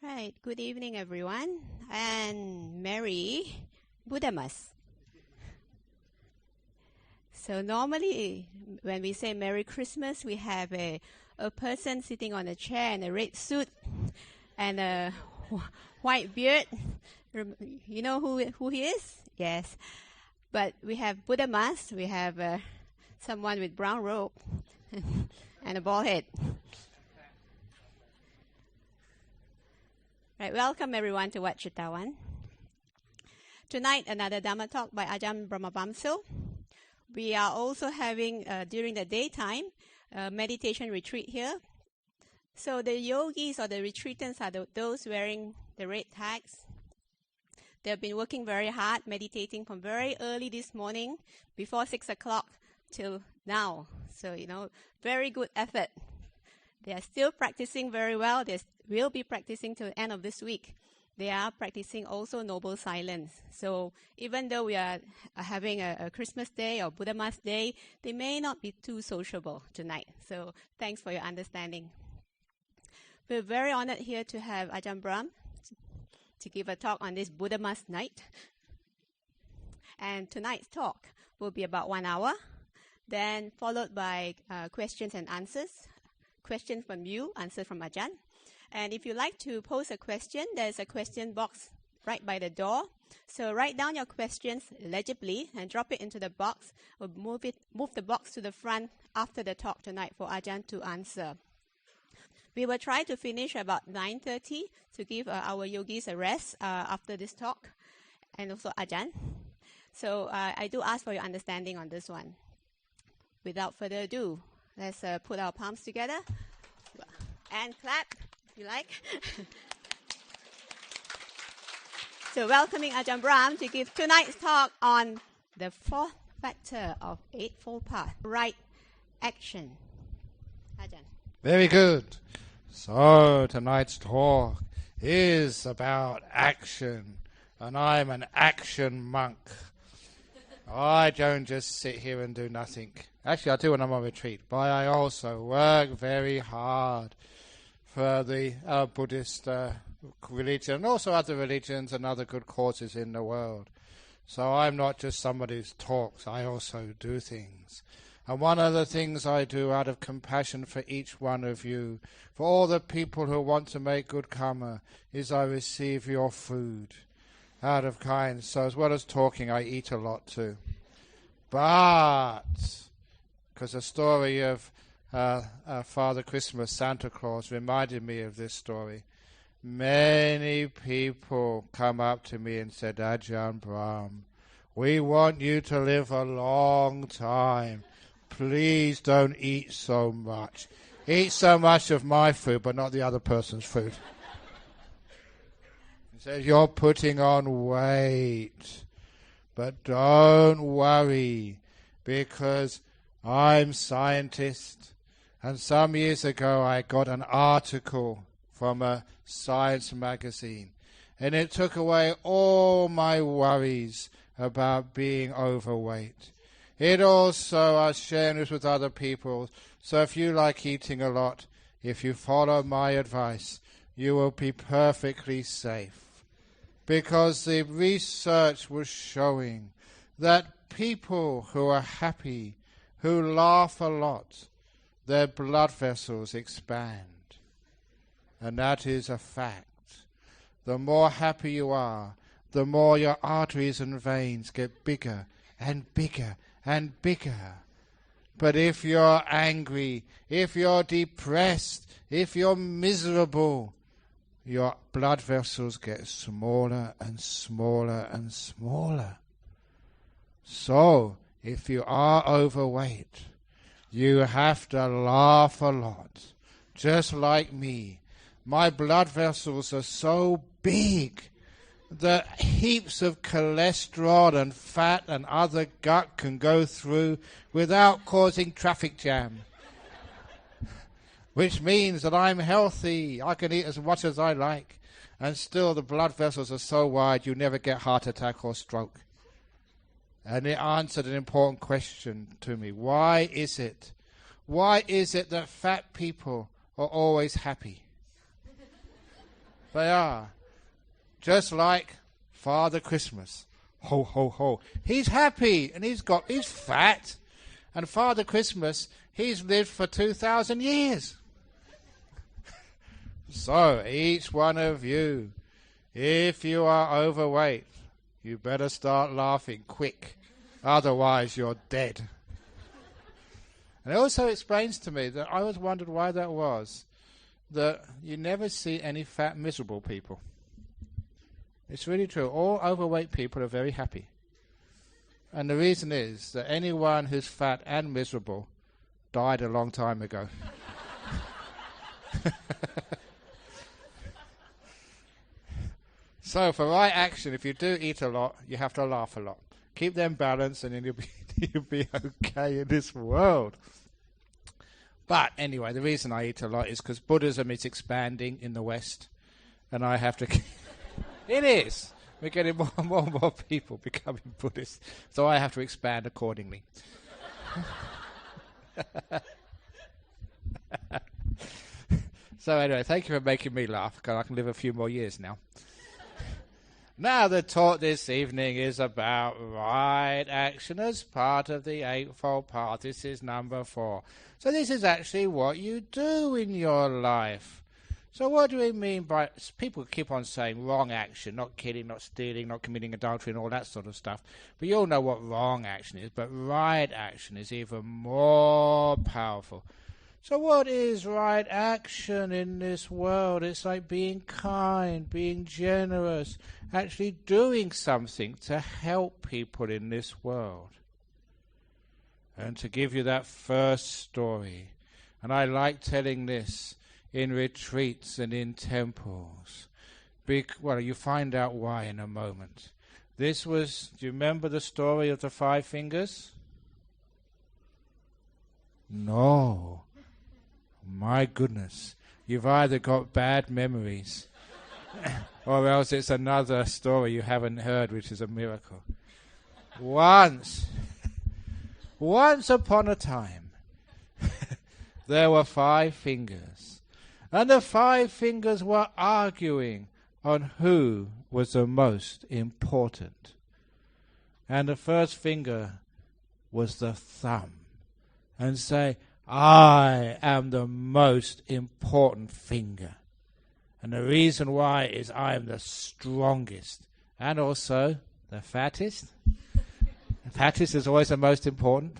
Right, good evening everyone, and Merry Buddhamas. So normally when we say Merry Christmas, we have a person sitting on a chair in a red suit and a white beard. You know who he is? Yes. But we have Buddhamas, we have someone with brown robe and a bald head. Right, welcome everyone to Wat Chetawan. Tonight, another Dharma talk by Ajahn Brahm. We are also having, during the daytime, a meditation retreat here. So the yogis or the retreatants are those wearing the red tags. They've been working very hard, meditating from very early this morning, before 6 o'clock till now. So, very good effort. They are still practicing very well. They will be practicing till the end of this week. They are practicing also noble silence. So even though we are having a Christmas day or Buddhamas day, they may not be too sociable tonight. So thanks for your understanding. We're very honored here to have Ajahn Brahm to give a talk on this Buddhamas night. And tonight's talk will be about 1 hour, then followed by questions and answers. Questions from you, answers from Ajahn. And if you like to pose a question, there's a question box right by the door. So write down your questions legibly and drop it into the box. We'll move the box to the front after the talk tonight for Ajahn to answer. We will try to finish about 9:30 to give our yogis a rest after this talk, and also Ajahn. So I do ask for your understanding on this one. Without further ado, let's put our palms together and clap, if you like. So welcoming Ajahn Brahm to give tonight's talk on the fourth factor of Eightfold Path, right action. Ajahn. Very good. So tonight's talk is about action, and I'm an action monk. I don't just sit here and do nothing. Actually, I do when I'm on retreat, but I also work very hard for the Buddhist religion and also other religions and other good causes in the world. So I'm not just somebody who talks, I also do things. And one of the things I do out of compassion for each one of you, for all the people who want to make good karma, is I receive your food out of kind. So as well as talking, I eat a lot too. But because the story of Father Christmas, Santa Claus, reminded me of this story. Many people come up to me and said, Ajahn Brahm, we want you to live a long time. Please don't eat so much. Eat so much of my food, but not the other person's food. He says, you're putting on weight. But don't worry, because I'm scientist, and some years ago I got an article from a science magazine, and it took away all my worries about being overweight. It also, I was sharing this with other people, so if you like eating a lot, if you follow my advice, you will be perfectly safe. Because the research was showing that people who are happy, who laugh a lot, their blood vessels expand. And that is a fact. The more happy you are, the more your arteries and veins get bigger and bigger and bigger. But if you're angry, if you're depressed, if you're miserable, your blood vessels get smaller and smaller and smaller. So, if you are overweight, you have to laugh a lot. Just like me. My blood vessels are so big that heaps of cholesterol and fat and other gut can go through without causing traffic jam. Which means that I'm healthy. I can eat as much as I like. And still the blood vessels are so wide you never get heart attack or stroke. And it answered an important question to me. Why is it? Why is it that fat people are always happy? They are. Just like Father Christmas. Ho, ho, ho. He's happy and he's fat. And Father Christmas, he's lived for 2,000 years. So, each one of you, if you are overweight, you better start laughing quick. Otherwise, you're dead. And it also explains to me that I always wondered why that was, that you never see any fat, miserable people. It's really true. All overweight people are very happy. And the reason is that anyone who's fat and miserable died a long time ago. So for right action, if you do eat a lot, you have to laugh a lot. Keep them balanced and then you'll be okay in this world. But anyway, the reason I eat a lot is because Buddhism is expanding in the West. And I have to... It is. We're getting more and more people becoming Buddhists. So I have to expand accordingly. So anyway, thank you for making me laugh, because I can live a few more years now. Now the talk this evening is about right action as part of the Eightfold Path. This is number 4. So this is actually what you do in your life. So what do we mean by... People keep on saying wrong action, not killing, not stealing, not committing adultery and all that sort of stuff. But you all know what wrong action is. But right action is even more powerful. So what is right action in this world? It's like being kind, being generous, actually doing something to help people in this world. And to give you that first story, and I like telling this in retreats and in temples. Well, you find out why in a moment. This was, do you remember the story of the 5 fingers? No. My goodness, you've either got bad memories or else it's another story you haven't heard, which is a miracle. Once upon a time, there were 5 fingers, and the 5 fingers were arguing on who was the most important. And the first finger was the thumb, and say, I am the most important finger. And the reason why is I am the strongest and also the fattest. The fattest is always the most important.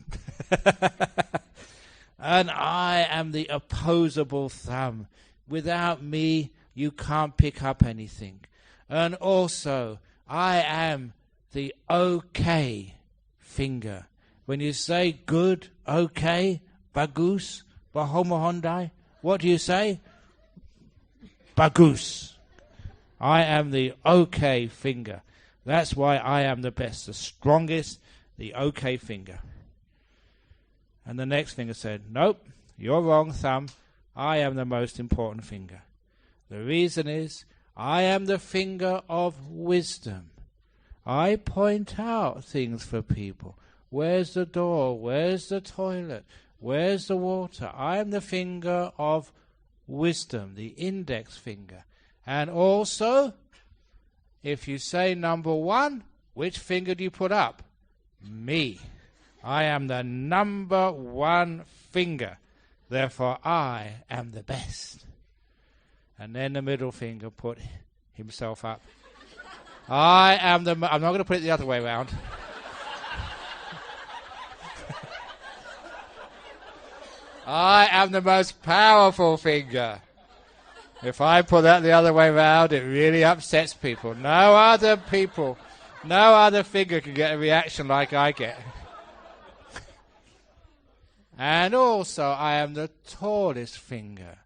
And I am the opposable thumb. Without me, you can't pick up anything. And also, I am the okay finger. When you say good, okay, bagus, bahomohondai, what do you say? Bagus. I am the okay finger. That's why I am the best, the strongest, the okay finger. And the next finger said, nope, you're wrong, thumb. I am the most important finger. The reason is, I am the finger of wisdom. I point out things for people. Where's the door? Where's the toilet? Where's the water? I am the finger of wisdom, the index finger. And also, if you say number 1, which finger do you put up? Me. I am the number 1 finger. Therefore, I am the best. And then the middle finger put himself up. I'm not going to put it the other way around. I am the most powerful finger. If I put that the other way around, it really upsets people. No other finger can get a reaction like I get. And also, I am the tallest finger,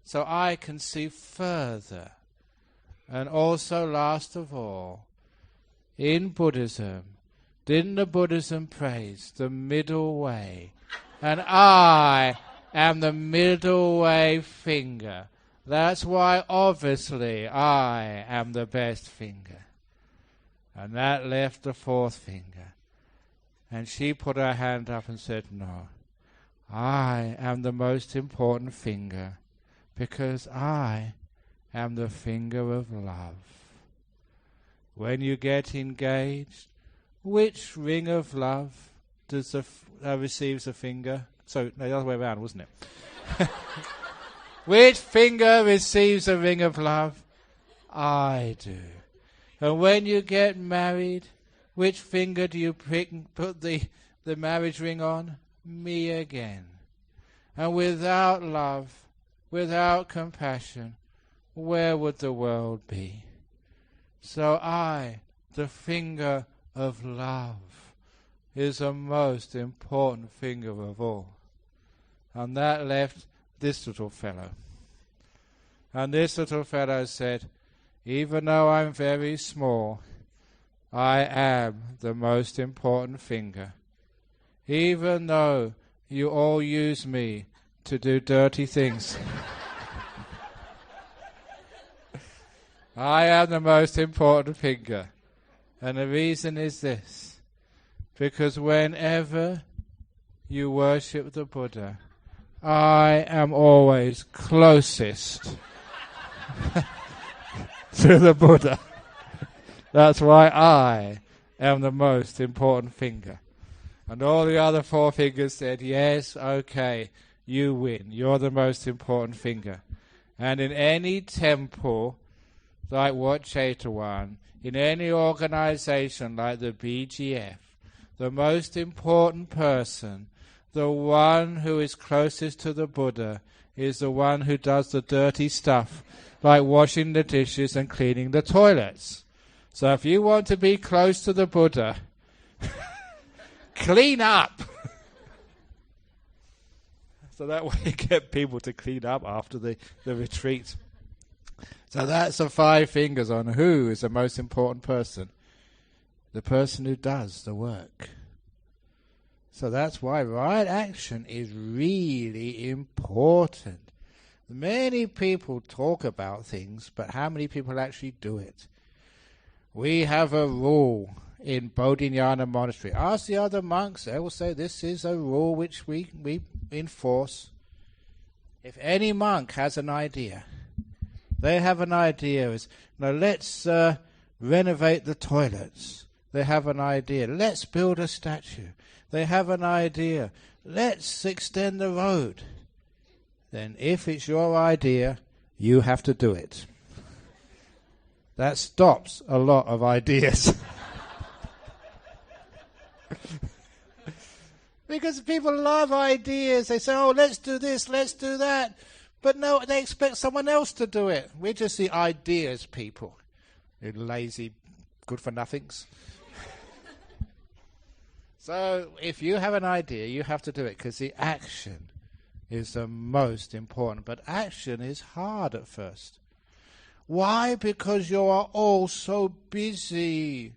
so I can see further. And also, last of all, in Buddhism, didn't the Buddhism praise the middle way? And I am the middle way finger. That's why, obviously, I am the best finger. And that left the 4th finger. And she put her hand up and said, no, I am the most important finger, because I am the finger of love. When you get engaged, which ring of love does receives the finger? So, no, the other way around, wasn't it? Which finger receives a ring of love? I do. And when you get married, which finger do you put the marriage ring on? Me again. And without love, without compassion, where would the world be? So I, the finger of love, is the most important finger of all. And that left this little fellow. And this little fellow said, even though I'm very small, I am the most important finger. Even though you all use me to do dirty things, I am the most important finger. And the reason is this: because whenever you worship the Buddha, I am always closest to the Buddha. That's why I am the most important finger. And all the other four fingers said, yes, okay, you win. You're the most important finger. And in any temple, like what Chetawan, in any organization like the BGF, the most important person, the one who is closest to the Buddha, is the one who does the dirty stuff, like washing the dishes and cleaning the toilets. So if you want to be close to the Buddha, clean up. So that way you get people to clean up after the retreat. So that's the 5 fingers on who is the most important person. The person who does the work. So that's why right action is really important. Many people talk about things, but how many people actually do it? We have a rule in Bodhinyana Monastery. Ask the other monks, they will say this is a rule which we enforce. If any monk has an idea, they have an idea is, let's renovate the toilets. They have an idea, let's build a statue. They have an idea, let's extend the road. Then if it's your idea, you have to do it. That stops a lot of ideas. Because people love ideas. They say, oh, let's do this, let's do that. But no, they expect someone else to do it. We're just the ideas people. You lazy, good-for-nothings. So if you have an idea, you have to do it, because the action is the most important. But action is hard at first. Why? Because you are all so busy.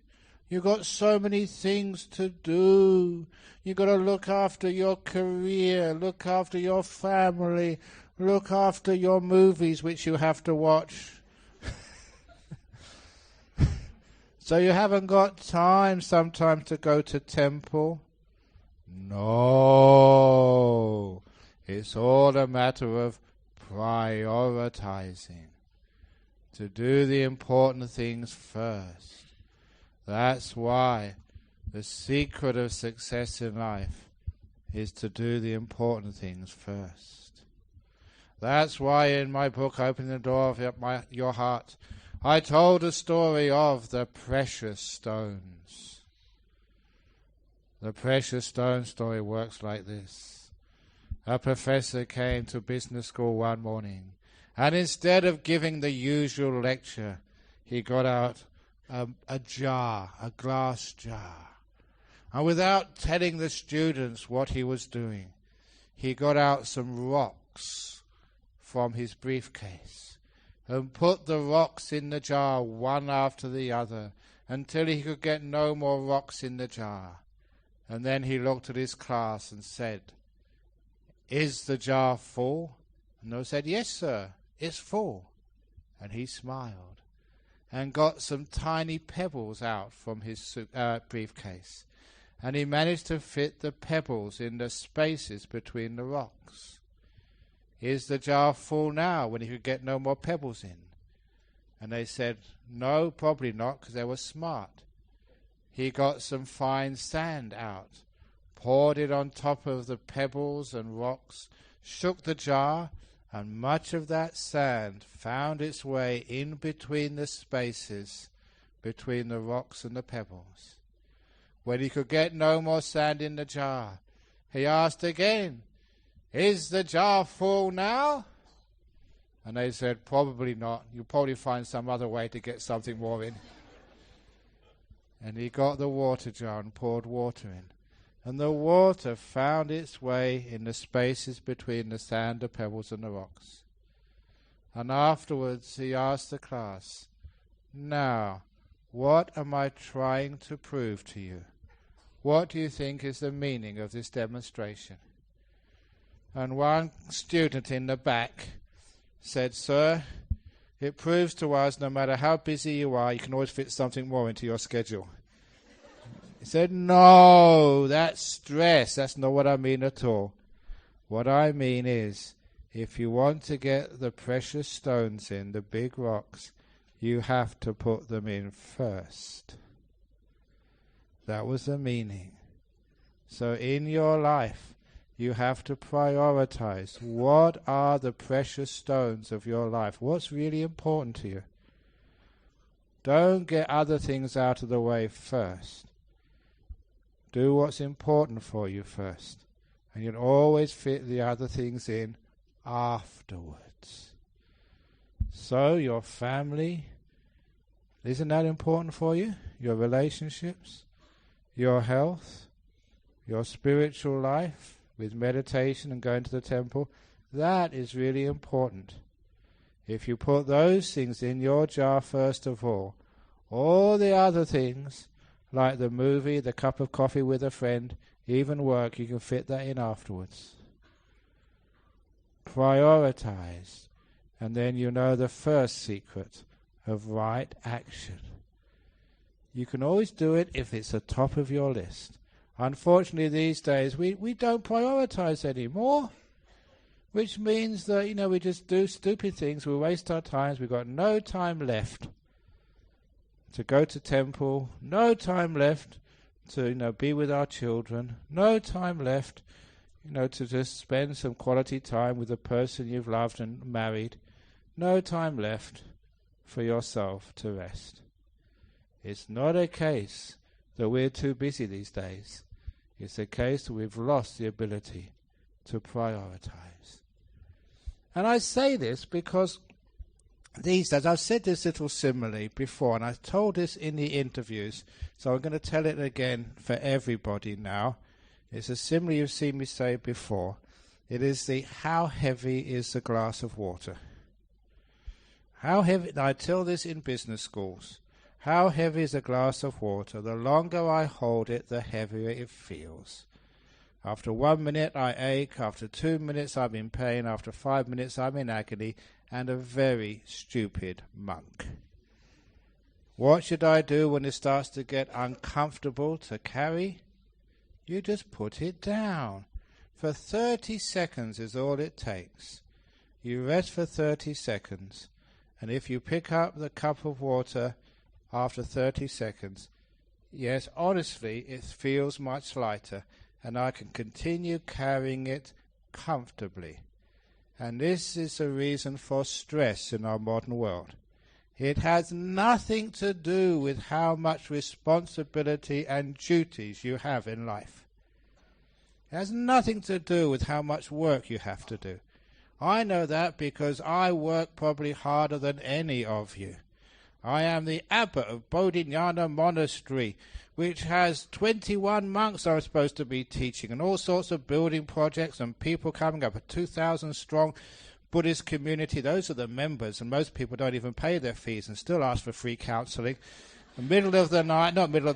You've got so many things to do. You've got to look after your career, look after your family, look after your movies which you have to watch. So you haven't got time sometimes to go to temple? No. It's all a matter of prioritizing. To do the important things first. That's why the secret of success in life is to do the important things first. That's why in my book, Opening the Door of Your Heart, I told a story of the precious stones. The precious stone story works like this. A professor came to business school one morning, and instead of giving the usual lecture, he got out a jar, a glass jar. And without telling the students what he was doing, he got out some rocks from his briefcase and put the rocks in the jar one after the other until he could get no more rocks in the jar. And then he looked at his class and said, "Is the jar full?" And they said, "Yes, sir, it's full." And he smiled and got some tiny pebbles out from his briefcase. And he managed to fit the pebbles in the spaces between the rocks. Is the jar full now when he could get no more pebbles in? And they said, no, probably not, because they were smart. He got some fine sand out, poured it on top of the pebbles and rocks, shook the jar, and much of that sand found its way in between the spaces between the rocks and the pebbles. When he could get no more sand in the jar, he asked again, is the jar full now? And they said, probably not. You'll probably find some other way to get something more in. And he got the water jar and poured water in. And the water found its way in the spaces between the sand, the pebbles, and the rocks. And afterwards he asked the class, now, what am I trying to prove to you? What do you think is the meaning of this demonstration? And one student in the back said, sir, it proves to us no matter how busy you are, you can always fit something more into your schedule. He said, no, that's stress. That's not what I mean at all. What I mean is, if you want to get the precious stones in, the big rocks, you have to put them in first. That was the meaning. So in your life, you have to prioritize. What are the precious stones of your life? What's really important to you? Don't get other things out of the way first. Do what's important for you first. And you'll always fit the other things in afterwards. So your family, isn't that important for you? Your relationships, your health, your spiritual life, with meditation and going to the temple, that is really important. If you put those things in your jar first of all the other things, like the movie, the cup of coffee with a friend, even work, you can fit that in afterwards. Prioritize, and then you know the first secret of right action. You can always do it if it's the top of your list. Unfortunately, these days, we don't prioritize anymore, which means that, we just do stupid things, we waste our time, we've got no time left to go to temple, no time left to, be with our children, no time left, to just spend some quality time with the person you've loved and married, no time left for yourself to rest. It's not a case that we're too busy these days. It's a case that we've lost the ability to prioritize. And I say this because these days, I've said this little simile before, and I've told this in the interviews, so I'm going to tell it again for everybody now. It's a simile you've seen me say before. It is the how heavy is the glass of water? How heavy, I tell this in business schools. How heavy is a glass of water? The longer I hold it, the heavier it feels. After 1 minute I ache, after 2 minutes I'm in pain, after 5 minutes I'm in agony, and a very stupid monk. What should I do when it starts to get uncomfortable to carry? You just put it down. For 30 seconds is all it takes. You rest for 30 seconds, and if you pick up the cup of water after 30 seconds, yes, honestly, it feels much lighter, and I can continue carrying it comfortably. And this is the reason for stress in our modern world. It has nothing to do with how much responsibility and duties you have in life. It has nothing to do with how much work you have to do. I know that because I work probably harder than any of you. I am the abbot of Bodhinyana Monastery, which has 21 monks I'm supposed to be teaching, and all sorts of building projects and people coming up, a 2,000 strong Buddhist community. Those are the members, and most people don't even pay their fees and still ask for free counseling. In the middle of the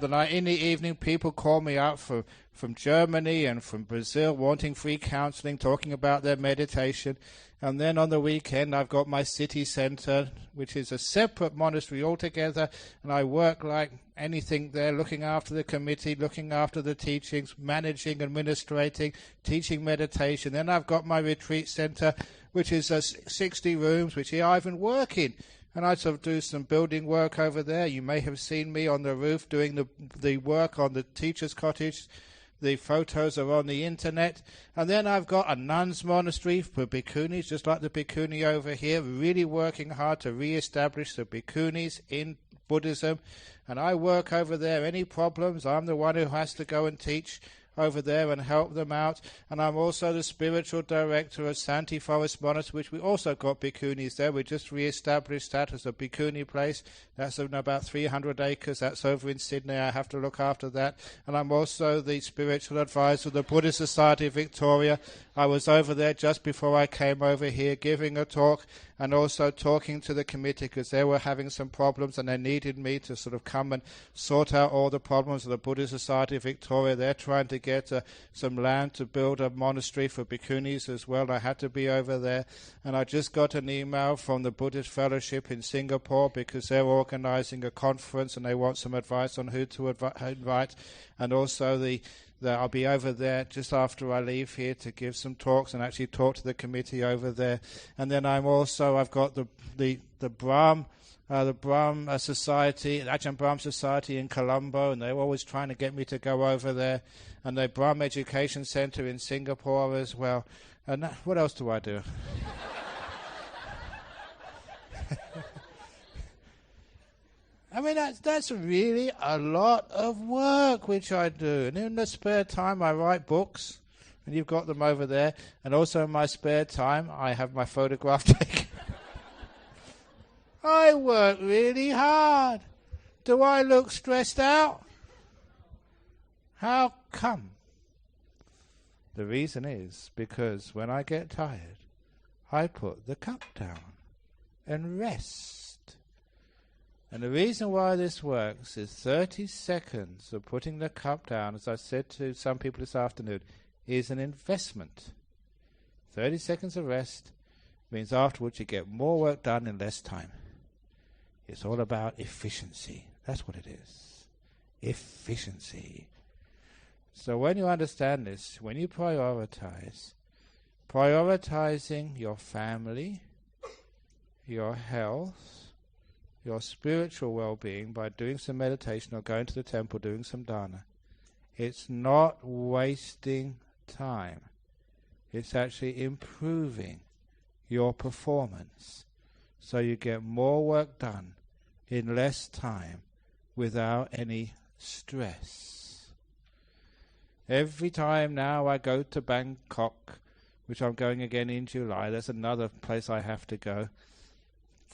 night, in the evening, people call me up from Germany and from Brazil wanting free counseling, talking about their meditation. And then on the weekend I've got my city centre, which is a separate monastery altogether, and I work like anything there, looking after the committee, looking after the teachings, managing, administrating, teaching meditation. Then I've got my retreat centre, which is 60 rooms, which here I've been working. And I sort of do some building work over there. You may have seen me on the roof doing the work on the teacher's cottage. The photos are on the internet. And then I've got a nun's monastery for bhikkhunis, just like the bhikkhuni over here, really working hard to re-establish the bhikkhunis in Buddhism. And I work over there. Any problems, I'm the one who has to go and teach over there and help them out. And I'm also the spiritual director of Santi Forest Monastery, which we also got bhikkhunis there. We just re-established that as a bhikkhuni place. That's on about 300 acres. That's over in Sydney. I have to look after that. And I'm also the spiritual advisor of the Buddhist Society of Victoria. I was over there just before I came over here giving a talk and also talking to the committee because they were having some problems and they needed me to sort of come and sort out all the problems of the Buddhist Society of Victoria. They're trying to get some land to build a monastery for bhikkhunis as well. I had to be over there. And I just got an email from the Buddhist Fellowship in Singapore because they're organising a conference and they want some advice on who to invite. And also I'll be over there just after I leave here to give some talks and actually talk to the committee over there. And then I've got the Brahm Society, the Ajahn Brahm Society in Colombo, and they're always trying to get me to go over there. And the Brahm Education Centre in Singapore as well. And what else do I do? I mean, that's really a lot of work which I do. And in the spare time, I write books, and you've got them over there. And also in my spare time, I have my photograph taken. I work really hard. Do I look stressed out? How come? The reason is because when I get tired, I put the cup down and rest. And the reason why this works is 30 seconds of putting the cup down, as I said to some people this afternoon, is an investment. 30 seconds of rest means afterwards you get more work done in less time. It's all about efficiency. That's what it is. Efficiency. So when you understand this, when you prioritizing your family, your health, your spiritual well-being by doing some meditation or going to the temple, doing some dharma, it's not wasting time. It's actually improving your performance so you get more work done in less time without any stress. Every time now I go to Bangkok, which I'm going again in July, there's another place I have to go,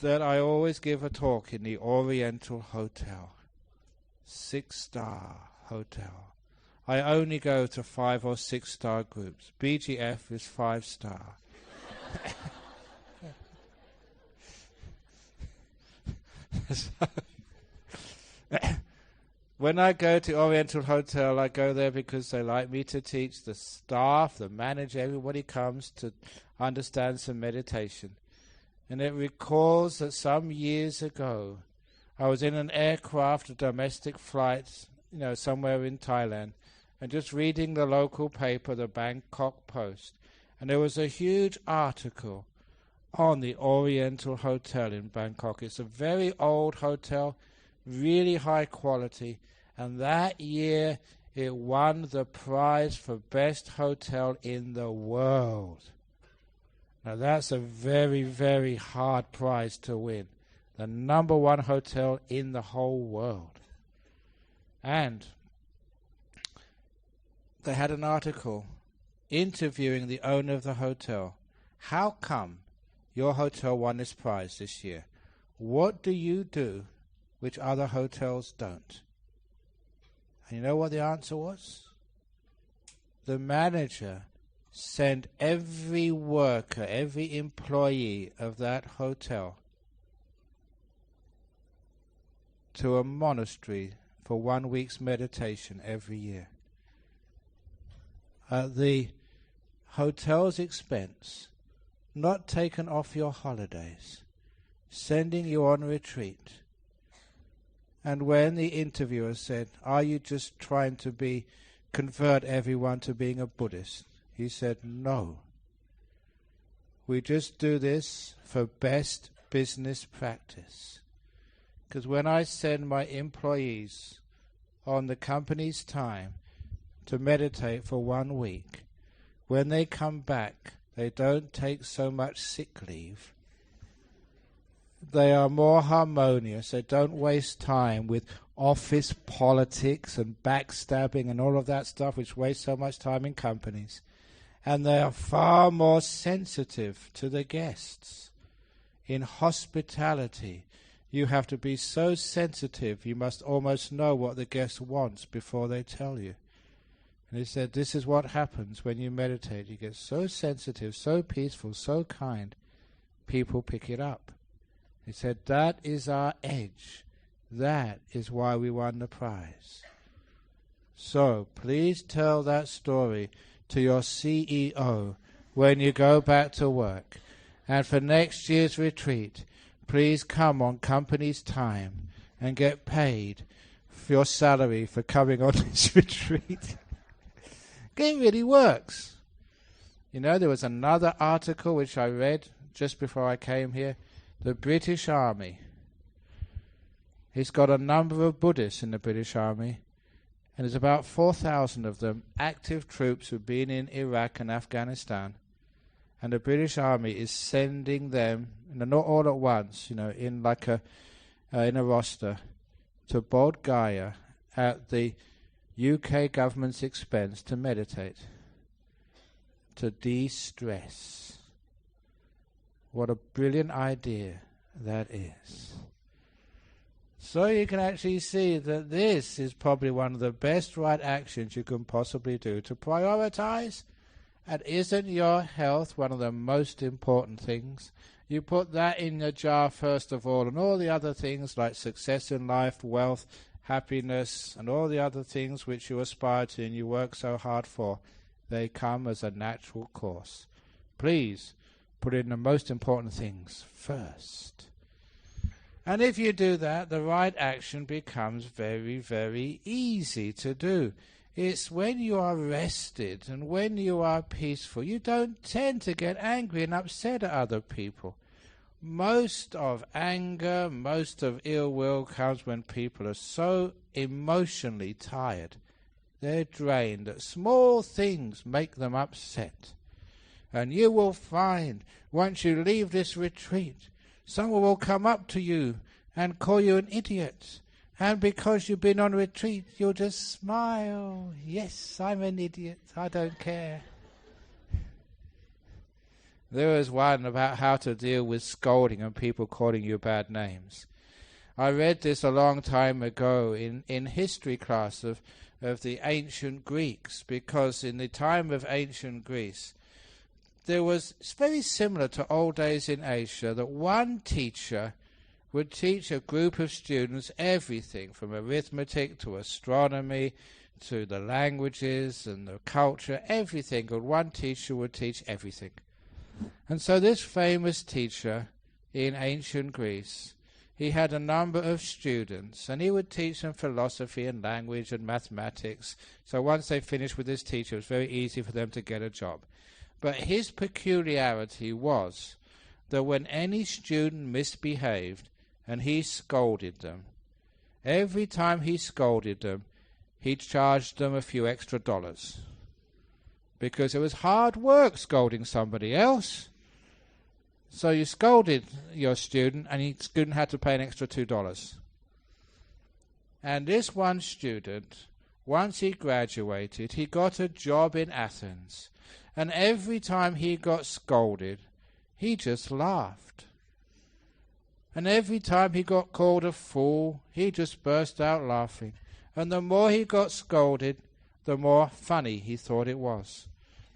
that I always give a talk in the Oriental Hotel, 6-star hotel. I only go to 5 or 6-star groups. BGF is 5-star. When I go to Oriental Hotel, I go there because they like me to teach the staff, the manager, everybody comes to understand some meditation. And it recalls that some years ago, I was in an aircraft, a domestic flight, somewhere in Thailand, and just reading the local paper, the Bangkok Post, and there was a huge article on the Oriental Hotel in Bangkok. It's a very old hotel, really high quality, and that year it won the prize for best hotel in the world. Now that's a very, very hard prize to win. The number one hotel in the whole world. And they had an article interviewing the owner of the hotel. How come your hotel won this prize this year? What do you do which other hotels don't? And you know what the answer was? The manager sent every worker, every employee of that hotel to a monastery for 1 week's meditation every year. At the hotel's expense, not taken off your holidays, sending you on retreat. And when the interviewer said, "Are you just trying to convert everyone to being a Buddhist?" he said, "No. We just do this for best business practice. Because when I send my employees on the company's time to meditate for 1 week, when they come back, they don't take so much sick leave. They are more harmonious. They don't waste time with office politics and backstabbing and all of that stuff which wastes so much time in companies. And they are far more sensitive to the guests. In hospitality, you have to be so sensitive, you must almost know what the guest wants before they tell you." And he said, this is what happens when you meditate. You get so sensitive, so peaceful, so kind, people pick it up. He said, that is our edge. That is why we won the prize. So, please tell that story to your CEO when you go back to work. And for next year's retreat, please come on company's time and get paid for your salary for coming on this retreat. It really works. You know, there was another article which I read just before I came here. The British Army. He's got a number of Buddhists in the British Army, and there's about 4,000 of them, active troops who've been in Iraq and Afghanistan. And the British Army is sending them, not all at once, in like in a roster, to Bodh Gaya at the UK government's expense to meditate, to de-stress. What a brilliant idea that is. So you can actually see that this is probably one of the best right actions you can possibly do to prioritize. And isn't your health one of the most important things? You put that in the jar first of all, and all the other things like success in life, wealth, happiness, and all the other things which you aspire to and you work so hard for, they come as a natural course. Please put in the most important things first. And if you do that, the right action becomes very, very easy to do. It's when you are rested and when you are peaceful, you don't tend to get angry and upset at other people. Most of anger, most of ill will comes when people are so emotionally tired. They're drained that small things make them upset. And you will find, once you leave this retreat, someone will come up to you and call you an idiot. And because you've been on retreat, you'll just smile. Yes, I'm an idiot. I don't care. There was one about how to deal with scolding and people calling you bad names. I read this a long time ago in history class of the ancient Greeks, because in the time of ancient Greece, there was, it's very similar to old days in Asia, that one teacher would teach a group of students everything from arithmetic to astronomy to the languages and the culture, everything. And one teacher would teach everything. And so this famous teacher in ancient Greece, he had a number of students, and he would teach them philosophy and language and mathematics. So once they finished with this teacher, it was very easy for them to get a job. But his peculiarity was that when any student misbehaved and he scolded them, every time he scolded them, he charged them a few extra dollars. Because it was hard work scolding somebody else. So you scolded your student, and your student had to pay an extra $2. And this one student, once he graduated, he got a job in Athens. And every time he got scolded, he just laughed. And every time he got called a fool, he just burst out laughing. And the more he got scolded, the more funny he thought it was.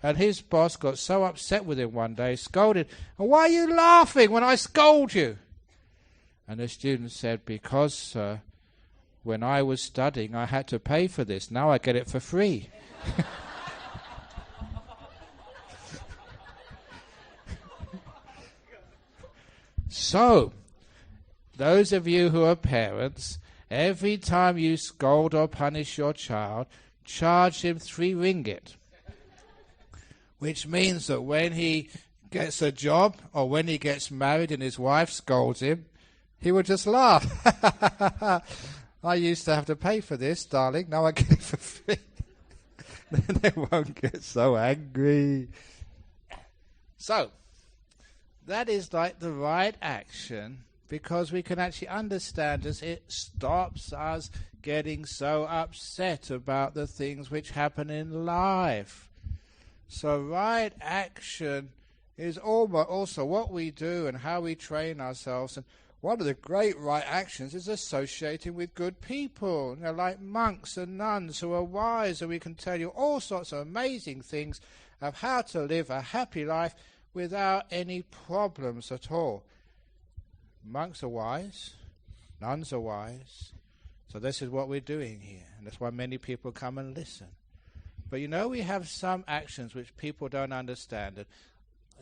And his boss got so upset with him one day, scolded, "And why are you laughing when I scold you?" And the student said, "Because, sir, when I was studying, I had to pay for this. Now I get it for free." So, those of you who are parents, every time you scold or punish your child, charge him 3 ringgit. Which means that when he gets a job or when he gets married and his wife scolds him, he will just laugh. I used to have to pay for this, darling. Now I get it for free. Then they won't get so angry. So, that is like the right action, because we can actually understand as it stops us getting so upset about the things which happen in life. So right action is also what we do and how we train ourselves. And one of the great right actions is associating with good people, like monks and nuns who are wise, and we can tell you all sorts of amazing things of how to live a happy life without any problems at all. Monks are wise, nuns are wise, so this is what we're doing here, and that's why many people come and listen. But we have some actions which people don't understand. And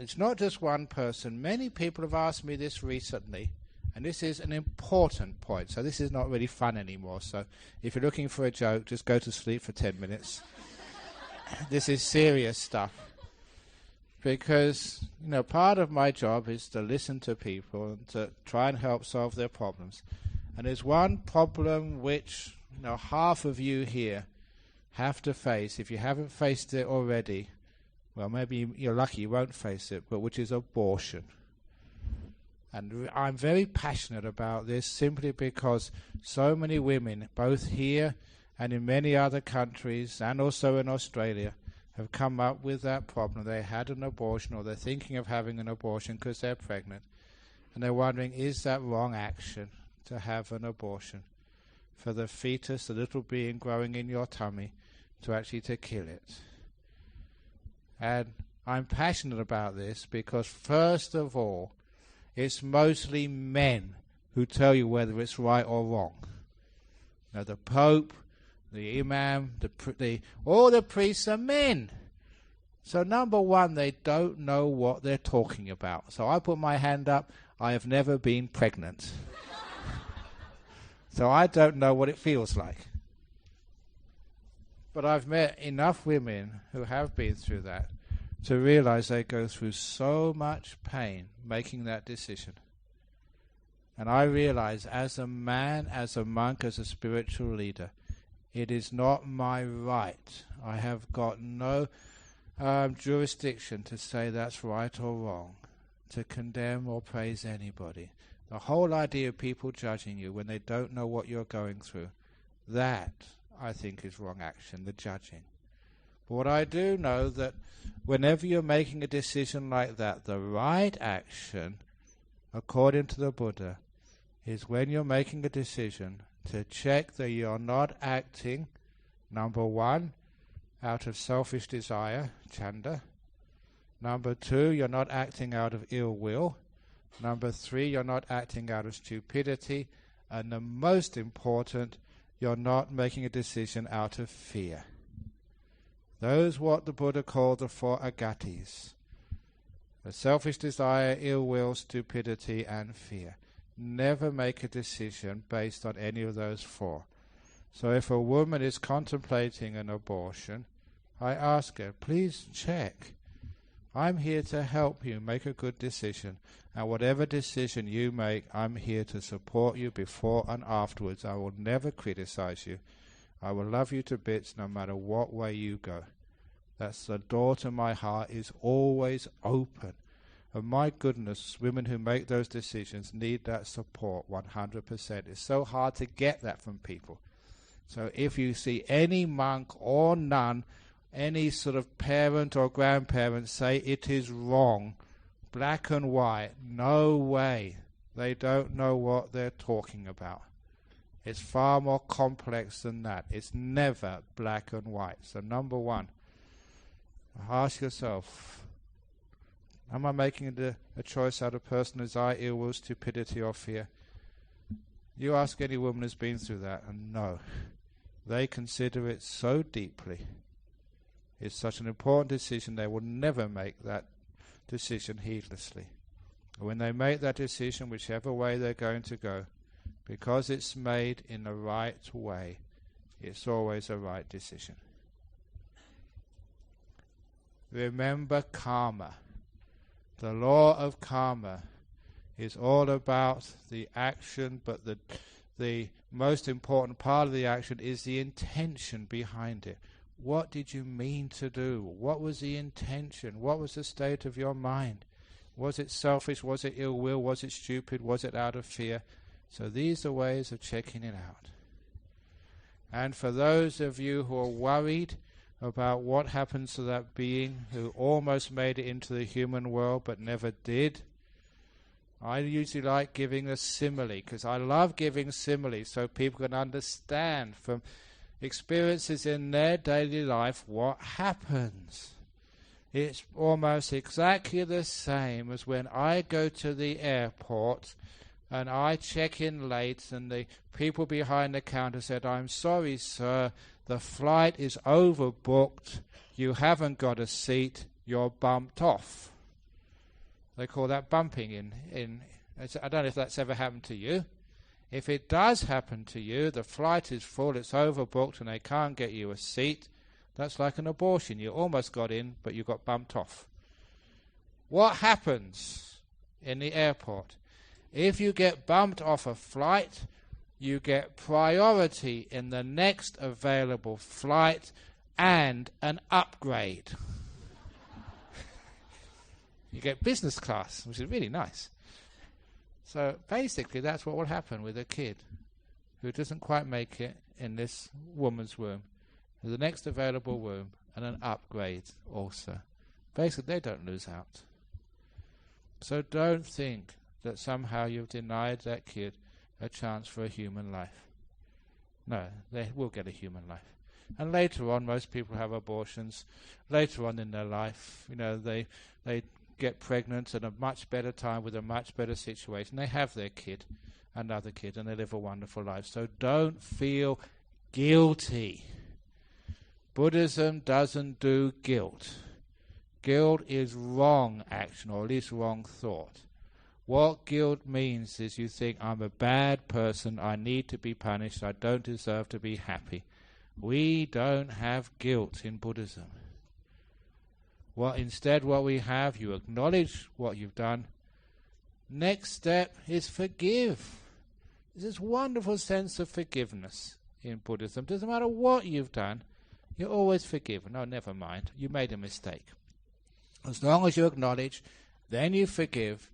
it's not just one person. Many people have asked me this recently, and this is an important point. So this is not really fun anymore. So if you're looking for a joke, just go to sleep for 10 minutes. This is serious stuff. Because, part of my job is to listen to people and to try and help solve their problems. And there's one problem which, half of you here have to face. If you haven't faced it already, well, maybe you're lucky you won't face it, but which is abortion. And I'm very passionate about this simply because so many women, both here and in many other countries, and also in Australia, have come up with that problem. They had an abortion, or they're thinking of having an abortion because they're pregnant. And they're wondering, is that wrong action to have an abortion? For the fetus, the little being growing in your tummy, to kill it. And I'm passionate about this because, first of all, it's mostly men who tell you whether it's right or wrong. The Pope, the Imam, all the priests are men. So number one, they don't know what they're talking about. So I put my hand up. I have never been pregnant. So I don't know what it feels like. But I've met enough women who have been through that to realize they go through so much pain making that decision. And I realize, as a man, as a monk, as a spiritual leader, it is not my right. I have got no jurisdiction to say that's right or wrong, to condemn or praise anybody. The whole idea of people judging you when they don't know what you're going through, that I think is wrong action, the judging. But what I do know that whenever you're making a decision like that, the right action, according to the Buddha, is when you're making a decision to check that you're not acting, number one, out of selfish desire, chanda. Number two, you're not acting out of ill will. Number three, you're not acting out of stupidity. And the most important, you're not making a decision out of fear. Those what the Buddha called the 4 agatis. The selfish desire, ill will, stupidity, and fear. Never make a decision based on any of those 4. So if a woman is contemplating an abortion, I ask her, please check. I'm here to help you make a good decision. And whatever decision you make, I'm here to support you before and afterwards. I will never criticize you. I will love you to bits no matter what way you go. That's the door to my heart is always open. And my goodness, women who make those decisions need that support 100%. It's so hard to get that from people. So if you see any monk or nun, any sort of parent or grandparent say it is wrong, black and white, no way. They don't know what they're talking about. It's far more complex than that. It's never black and white. So number one, ask yourself, am I making a choice out of personal desire, ill will, stupidity, or fear? You ask any woman who's been through that, and no. They consider it so deeply. It's such an important decision, they will never make that decision heedlessly. When they make that decision, whichever way they're going to go, because it's made in the right way, it's always a right decision. Remember karma. The law of karma is all about the action, but the most important part of the action is the intention behind it. What did you mean to do? What was the intention? What was the state of your mind? Was it selfish? Was it ill will? Was it stupid? Was it out of fear? So these are ways of checking it out. And for those of you who are worried about what happens to that being who almost made it into the human world but never did, I usually like giving a simile, because I love giving similes so people can understand from experiences in their daily life what happens. It's almost exactly the same as when I go to the airport and I check in late and the people behind the counter said, "I'm sorry, sir, the flight is overbooked, you haven't got a seat, you're bumped off." They call that bumping in I don't know if that's ever happened to you. If it does happen to you, the flight is full, it's overbooked and they can't get you a seat, that's like an abortion. You almost got in, but you got bumped off. What happens in the airport? If you get bumped off a flight, you get priority in the next available flight and an upgrade. You get business class, which is really nice. So basically that's what will happen with a kid who doesn't quite make it in this woman's womb. The next available womb and an upgrade also. Basically they don't lose out. So don't think that somehow you've denied that kid a chance for a human life. No, they will get a human life. And later on, most people have abortions. Later on in their life, they get pregnant at a much better time with a much better situation. They have their kid, another kid, and they live a wonderful life. So don't feel guilty. Buddhism doesn't do guilt. Guilt is wrong action, or at least wrong thought. What guilt means is you think, I'm a bad person, I need to be punished, I don't deserve to be happy. We don't have guilt in Buddhism. Instead what we have, you acknowledge what you've done. Next step is forgive. There's this wonderful sense of forgiveness in Buddhism. Doesn't matter what you've done, you're always forgiven. Oh, never mind, you made a mistake. As long as you acknowledge, then you forgive,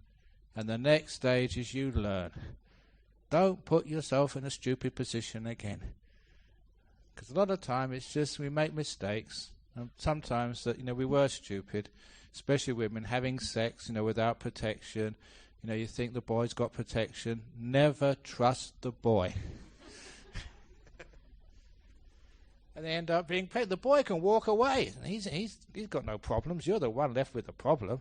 and the next stage is you learn. Don't put yourself in a stupid position again. Because a lot of time it's just we make mistakes, and sometimes that we were stupid, especially women having sex without protection. You think the boy's got protection. Never trust the boy. And they end up being paid. The boy can walk away. He's got no problems. You're the one left with the problem.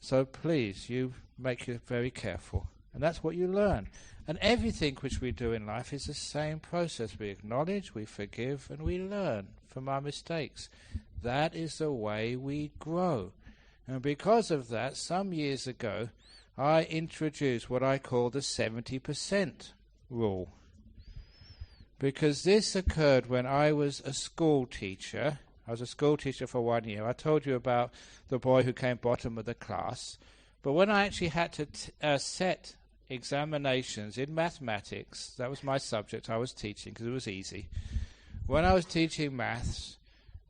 So please, you make it very careful. And that's what you learn. And everything which we do in life is the same process. We acknowledge, we forgive, and we learn from our mistakes. That is the way we grow. And because of that, some years ago, I introduced what I call the 70% rule. Because this occurred when I was a school teacher. I was a school teacher for 1 year. I told you about the boy who came bottom of the class. But when I actually had to set examinations in mathematics, that was my subject I was teaching because it was easy. When I was teaching maths,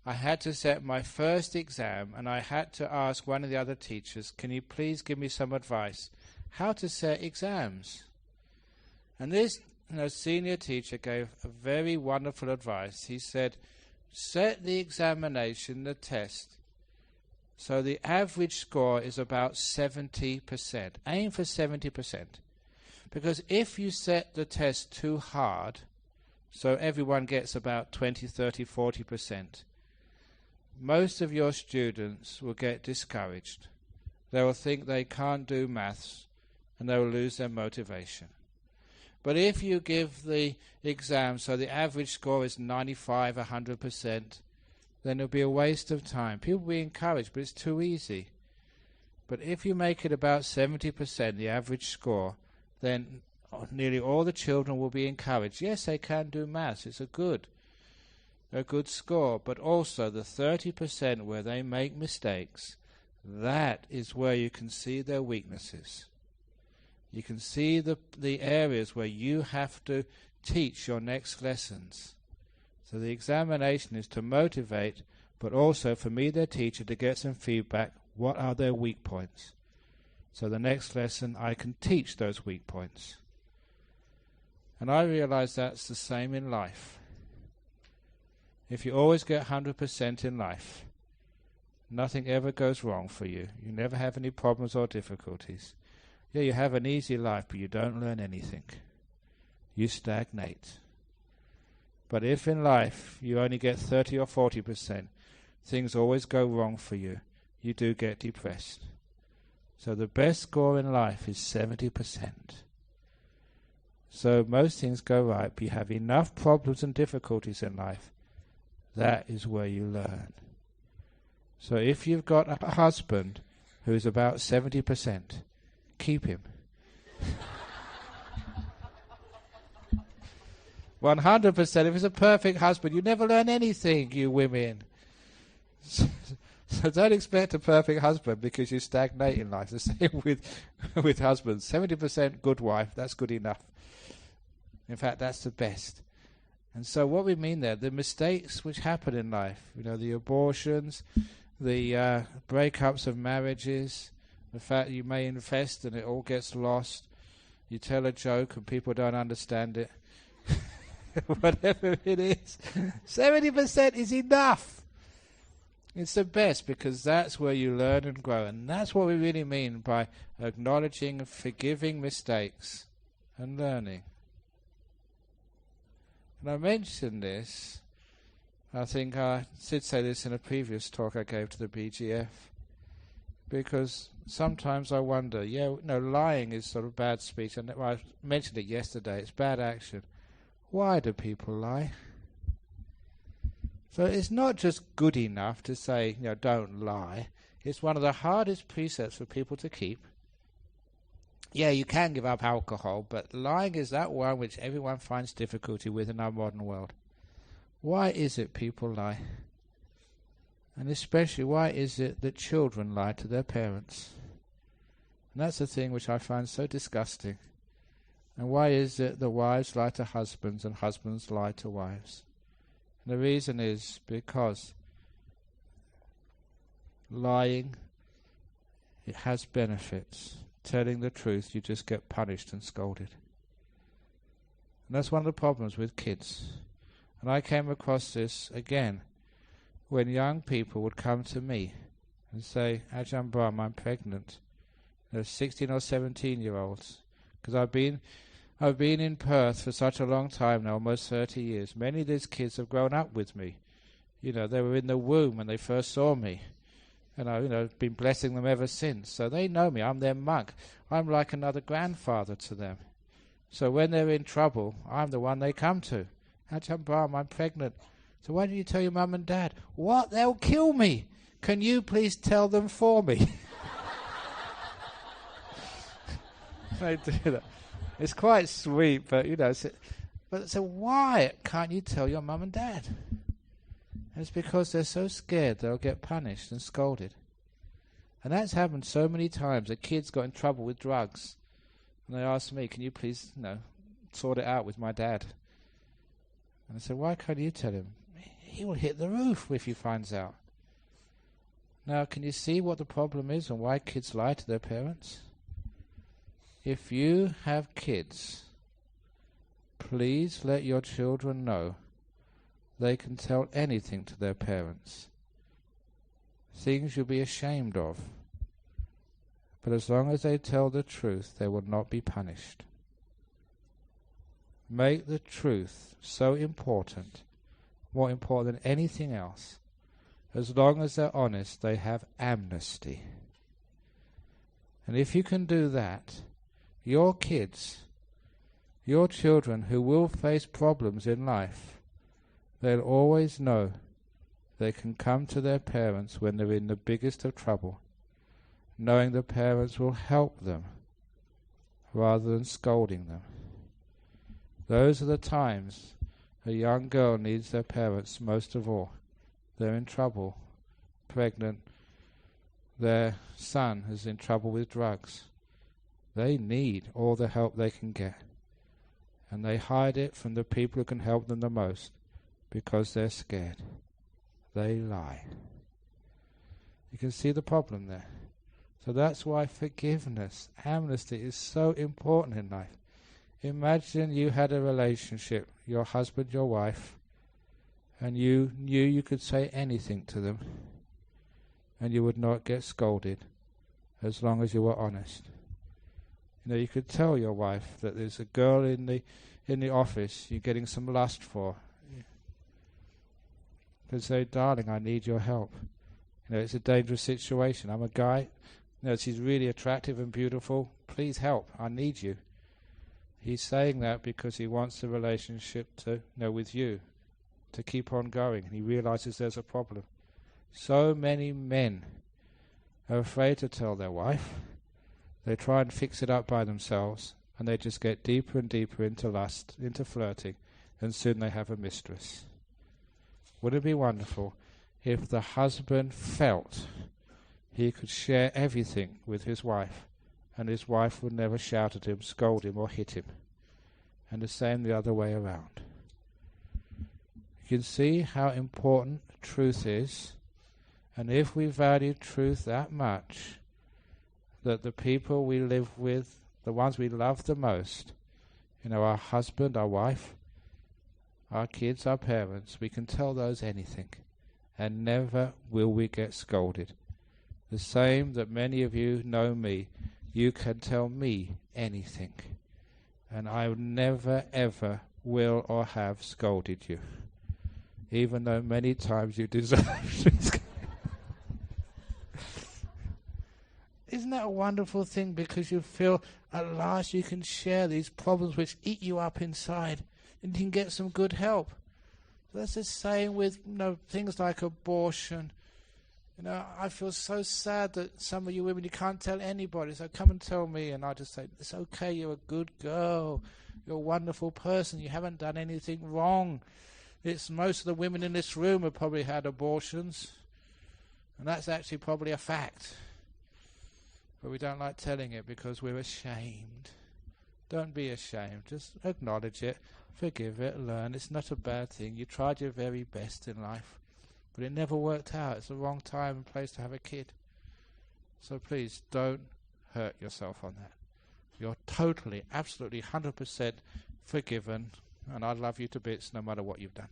I had to set my first exam, and I had to ask one of the other teachers, can you please give me some advice how to set exams? And this senior teacher gave a very wonderful advice. He said, set the examination, the test, so the average score is about 70%. Aim for 70%. Because if you set the test too hard, so everyone gets about 20, 30, 40%, most of your students will get discouraged. They will think they can't do maths, and they will lose their motivation. But if you give the exam so the average score is 95, 100%, then it'll be a waste of time. People will be encouraged, but it's too easy. But if you make it about 70%, the average score, then nearly all the children will be encouraged. Yes, they can do maths. It's a good score. But also the 30% where they make mistakes, that is where you can see their weaknesses. You can see the areas where you have to teach your next lessons. So the examination is to motivate, but also for me, their teacher, to get some feedback. What are their weak points? So the next lesson I can teach those weak points. And I realize that's the same in life. If you always get 100% in life, nothing ever goes wrong for you. You never have any problems or difficulties. Yeah, you have an easy life, but you don't learn anything. You stagnate. But if in life you only get 30 or 40%, things always go wrong for you. You do get depressed. So the best score in life is 70%. So most things go right, but you have enough problems and difficulties in life. That is where you learn. So if you've got a husband who's about 70%, keep him. 100%, if he's a perfect husband, you never learn anything, you women. So don't expect a perfect husband because you stagnate in life. The same with husbands. 70% good wife, that's good enough. In fact, that's the best. And so what we mean there, the mistakes which happen in life, the abortions, the breakups of marriages, the fact that you may invest and it all gets lost, you tell a joke and people don't understand it, whatever it is, 70% is enough. It's the best because that's where you learn and grow. And that's what we really mean by acknowledging and forgiving mistakes and learning. And I mentioned this, I think I did say this in a previous talk I gave to the BGF, because sometimes I wonder, lying is sort of bad speech, and I mentioned it yesterday, it's bad action. Why do people lie? So it's not just good enough to say, don't lie. It's one of the hardest precepts for people to keep. Yeah, you can give up alcohol, but lying is that one which everyone finds difficulty with in our modern world. Why is it people lie? And especially, why is it that children lie to their parents? And that's the thing which I find so disgusting. And why is it that wives lie to husbands and husbands lie to wives? And the reason is because lying, it has benefits. Telling the truth, you just get punished and scolded. And that's one of the problems with kids. And I came across this again when young people would come to me and say, Ajahn Brahm, I'm pregnant. They're 16 or 17-year-olds. Because I've been in Perth for such a long time now, almost 30 years. Many of these kids have grown up with me. They were in the womb when they first saw me. And I've been blessing them ever since. So they know me. I'm their monk. I'm like another grandfather to them. So when they're in trouble, I'm the one they come to. Ajahn Brahm, I'm pregnant. So why don't you tell your mum and dad? What? They'll kill me. Can you please tell them for me? They do that. It's quite sweet, but so why can't you tell your mum and dad? And it's because they're so scared they'll get punished and scolded. And that's happened so many times. A kid's got in trouble with drugs. And they ask me, can you please, sort it out with my dad? And I said, why can't you tell him? He will hit the roof if he finds out. Now, can you see what the problem is and why kids lie to their parents? If you have kids, please let your children know they can tell anything to their parents. Things you'll be ashamed of. But as long as they tell the truth, they will not be punished. Make the truth so important, more important than anything else. As long as they're honest, they have amnesty. And if you can do that, your kids, your children who will face problems in life, they'll always know they can come to their parents when they're in the biggest of trouble knowing the parents will help them rather than scolding them. Those are the times a young girl needs their parents most of all. They're in trouble, pregnant, their son is in trouble with drugs. They need all the help they can get. And they hide it from the people who can help them the most because they're scared. They lie. You can see the problem there. So that's why forgiveness, amnesty is so important in life. Imagine you had a relationship, your husband, your wife, and you knew you could say anything to them and you would not get scolded as long as you were honest. You know, you could tell your wife that there's a girl in the office you're getting some lust for. You could say, darling, I need your help. You know, it's a dangerous situation. I'm a guy. You know, she's really attractive and beautiful. Please help. I need you. He's saying that because he wants the relationship to, with you, to keep on going. And he realizes there's a problem. So many men are afraid to tell their wife. They try and fix it up by themselves, and they just get deeper and deeper into lust, into flirting, and soon they have a mistress. Wouldn't it be wonderful if the husband felt he could share everything with his wife, and his wife would never shout at him, scold him, or hit him, and the same the other way around? You can see how important truth is, and if we value truth that much, that the people we live with, the ones we love the most, our husband, our wife, our kids, our parents, we can tell those anything, and never will we get scolded. The same that many of you know me, you can tell me anything, and I never ever will or have scolded you, even though many times you deserve it. Isn't that a wonderful thing? Because you feel at last you can share these problems which eat you up inside, and you can get some good help. So that's the same with things like abortion. I feel so sad that some of you women, you can't tell anybody. So come and tell me, and I just say, it's okay, you're a good girl. You're a wonderful person. You haven't done anything wrong. It's most of the women in this room have probably had abortions, and that's actually probably a fact. But we don't like telling it because we're ashamed. Don't be ashamed. Just acknowledge it, forgive it, learn. It's not a bad thing. You tried your very best in life, but it never worked out. It's the wrong time and place to have a kid. So please don't hurt yourself on that. You're totally, absolutely, 100% forgiven, and I love you to bits no matter what you've done.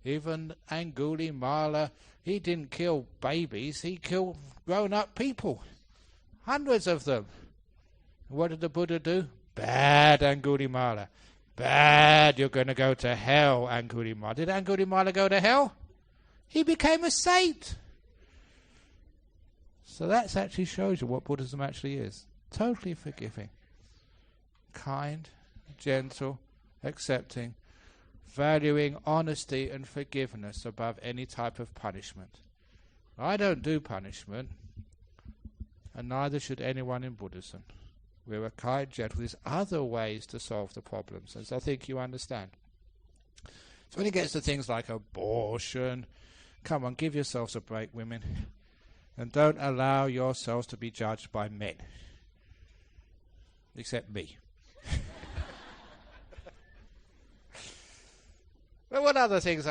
Even Angulimala, he didn't kill babies, he killed grown-up people. Hundreds of them. What did the Buddha do? Bad, Angulimala. Bad, you're going to go to hell, Angulimala. Did Angulimala go to hell? He became a saint. So that actually shows you what Buddhism actually is. Totally forgiving. Kind, gentle, accepting, valuing honesty and forgiveness above any type of punishment. I don't do punishment, and neither should anyone in Buddhism. We're a kind, gentle. There's other ways to solve the problems, as I think you understand. So when it gets to things like abortion, come on, give yourselves a break, women, and don't allow yourselves to be judged by men, except me. But what other things?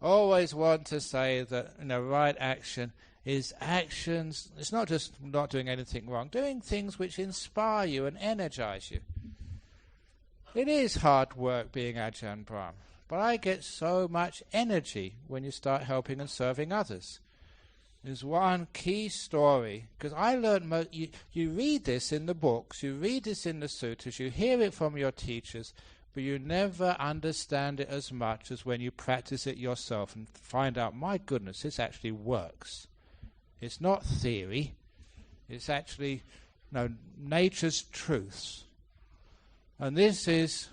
Always want to say that right action is actions. It's not just not doing anything wrong, doing things which inspire you and energize you. It is hard work being Ajahn Brahm, but I get so much energy when you start helping and serving others. There's one key story, because I learned, you read this in the books, you read this in the sutras, you hear it from your teachers, but you never understand it as much as when you practice it yourself and find out, my goodness, this actually works. It's not theory. It's actually nature's truths. And this is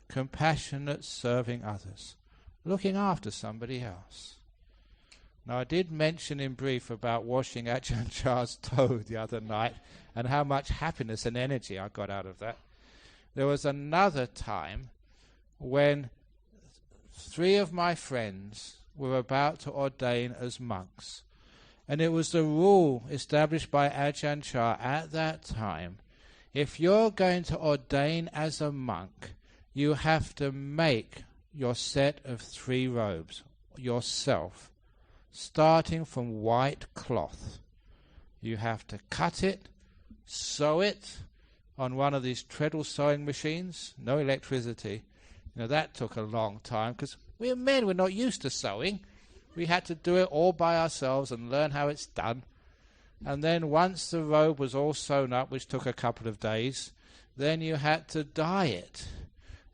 compassionate serving others, looking after somebody else. Now, I did mention in brief about washing Ajahn Chah's toe the other night and how much happiness and energy I got out of that. There was another time when 3 of my friends were about to ordain as monks. And it was the rule established by Ajahn Chah at that time. If you're going to ordain as a monk, you have to make your set of 3 robes yourself, starting from white cloth. You have to cut it, sew it on one of these treadle sewing machines, no electricity. That took a long time because we're men, we're not used to sewing. We had to do it all by ourselves and learn how it's done. And then once the robe was all sewn up, which took a couple of days, then you had to dye it.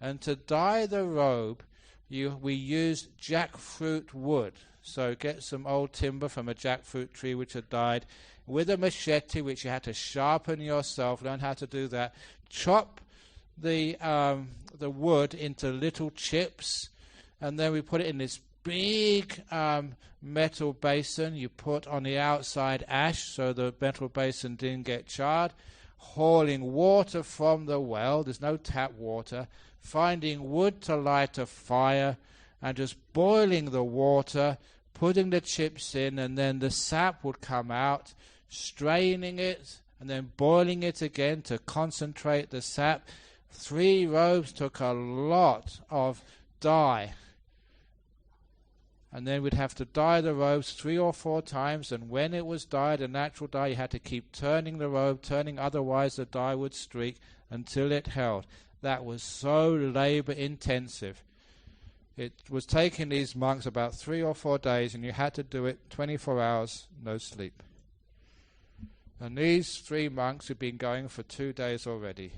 And to dye the robe, we used jackfruit wood. So get some old timber from a jackfruit tree which had died, with a machete which you had to sharpen yourself, learn how to do that. Chop the wood into little chips, and then we put it in this big metal basin. You put on the outside ash so the metal basin didn't get charred, hauling water from the well, there's no tap water, finding wood to light a fire, and just boiling the water, putting the chips in, and then the sap would come out, straining it, and then boiling it again to concentrate the sap. 3 robes took a lot of dye. And then we'd have to dye the robes 3 or 4 times, and when it was dyed, a natural dye, you had to keep turning the robe, otherwise the dye would streak until it held. That was so labor-intensive. It was taking these monks about 3 or 4 days, and you had to do it 24 hours, no sleep. And these 3 monks had been going for 2 days already.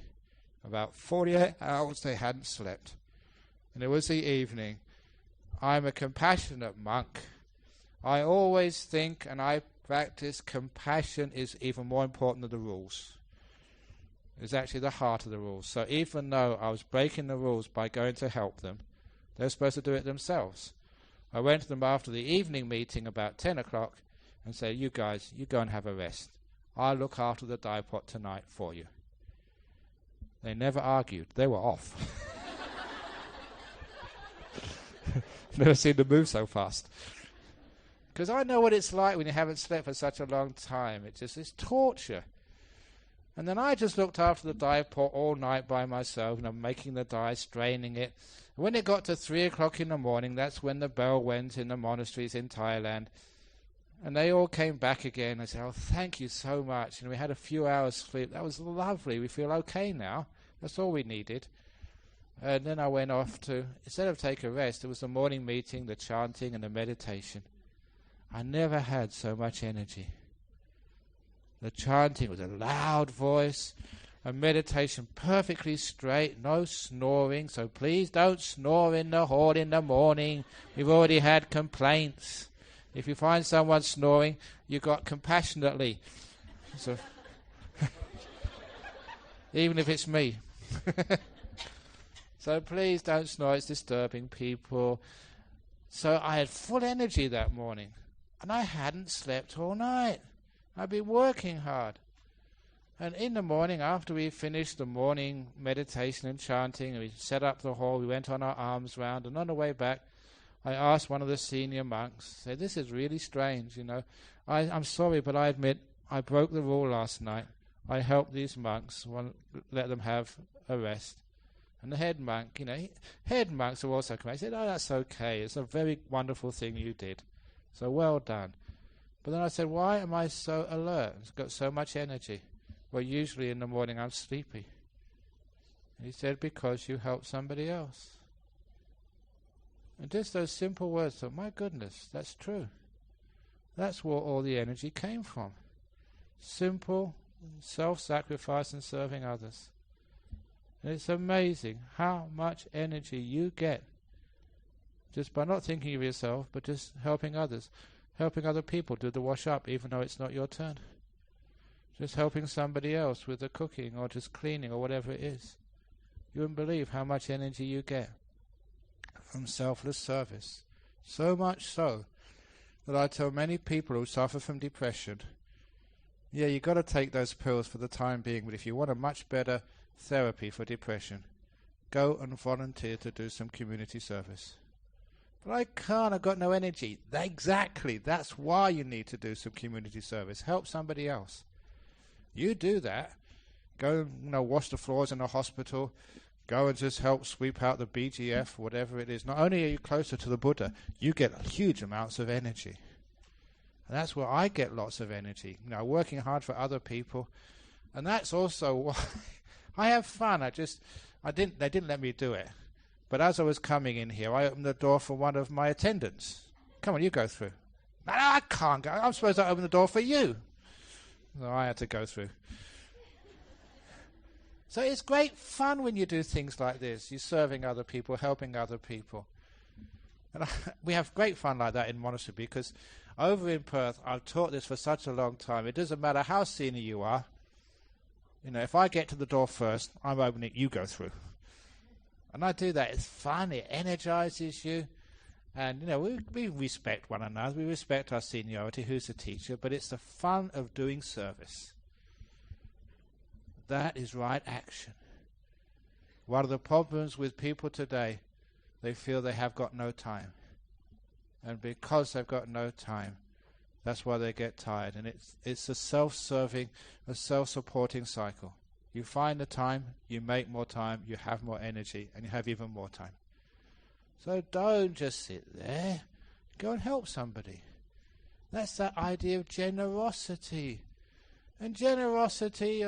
About 48 hours they hadn't slept. And it was the evening. I'm a compassionate monk. I always think and I practice compassion is even more important than the rules. It's actually the heart of the rules. So even though I was breaking the rules by going to help them, they're supposed to do it themselves. I went to them after the evening meeting about 10 o'clock and said, you guys, you go and have a rest. I'll look after the dye pot tonight for you. They never argued. They were off. Never seen them move so fast. Because I know what it's like when you haven't slept for such a long time. It's torture. And then I just looked after the dye pot all night by myself, and I'm making the dye, straining it. And when it got to 3 o'clock in the morning, that's when the bell went in the monasteries in Thailand. And they all came back again. I said, oh, thank you so much. And we had a few hours sleep. That was lovely. We feel okay now. That's all we needed. And then I went off to, instead of take a rest, it was the morning meeting, the chanting and the meditation. I never had so much energy. The chanting was a loud voice, a meditation perfectly straight, no snoring, so please don't snore in the hall in the morning. We've already had complaints. If you find someone snoring, you got compassionately. So even if it's me. So please don't snore, it's disturbing people. So I had full energy that morning, and I hadn't slept all night. I'd been working hard. And in the morning, after we finished the morning meditation and chanting, and we set up the hall, we went on our arms round, and on the way back, I asked one of the senior monks, said, this is really strange, I'm sorry, but I admit I broke the rule last night. I helped these monks, let them have a rest. And the head monk, head monks are also coming. I said, oh, that's okay. It's a very wonderful thing you did. So well done. But then I said, why am I so alert? It's got so much energy. Well, usually in the morning I'm sleepy. And he said, because you helped somebody else. And just those simple words, thought, my goodness, that's true. That's where all the energy came from. Simple self-sacrifice and serving others. And it's amazing how much energy you get just by not thinking of yourself, but just helping others. Helping other people do the wash up, even though it's not your turn. Just helping somebody else with the cooking or just cleaning or whatever it is. You wouldn't believe how much energy you get from selfless service. So much so that I tell many people who suffer from depression, yeah, you've got to take those pills for the time being, but if you want a much better therapy for depression, go and volunteer to do some community service. But I can't, I've got no energy. Exactly, that's why you need to do some community service. Help somebody else. You do that. Go and wash the floors in a hospital. Go and just help sweep out the BGF, whatever it is. Not only are you closer to the Buddha, you get huge amounts of energy. And that's where I get lots of energy. Working hard for other people. And that's also why I have fun. They didn't let me do it. But as I was coming in here, I opened the door for one of my attendants. Come on, you go through. No, I can't go. I'm supposed to open the door for you. So I had to go through. So it's great fun when you do things like this. You're serving other people, helping other people. And we have great fun like that in monastery because over in Perth, I've taught this for such a long time. It doesn't matter how senior you are. If I get to the door first, I'm opening it, you go through. And I do that. It's fun. It energizes you. And, we respect one another. We respect our seniority, who's the teacher. But it's the fun of doing service. That is right action. One of the problems with people today, they feel they have got no time. And because they've got no time, that's why they get tired. And it's a self-serving, a self-supporting cycle. You find the time, you make more time, you have more energy, and you have even more time. So don't just sit there. Go and help somebody. That's that idea of generosity. And generosity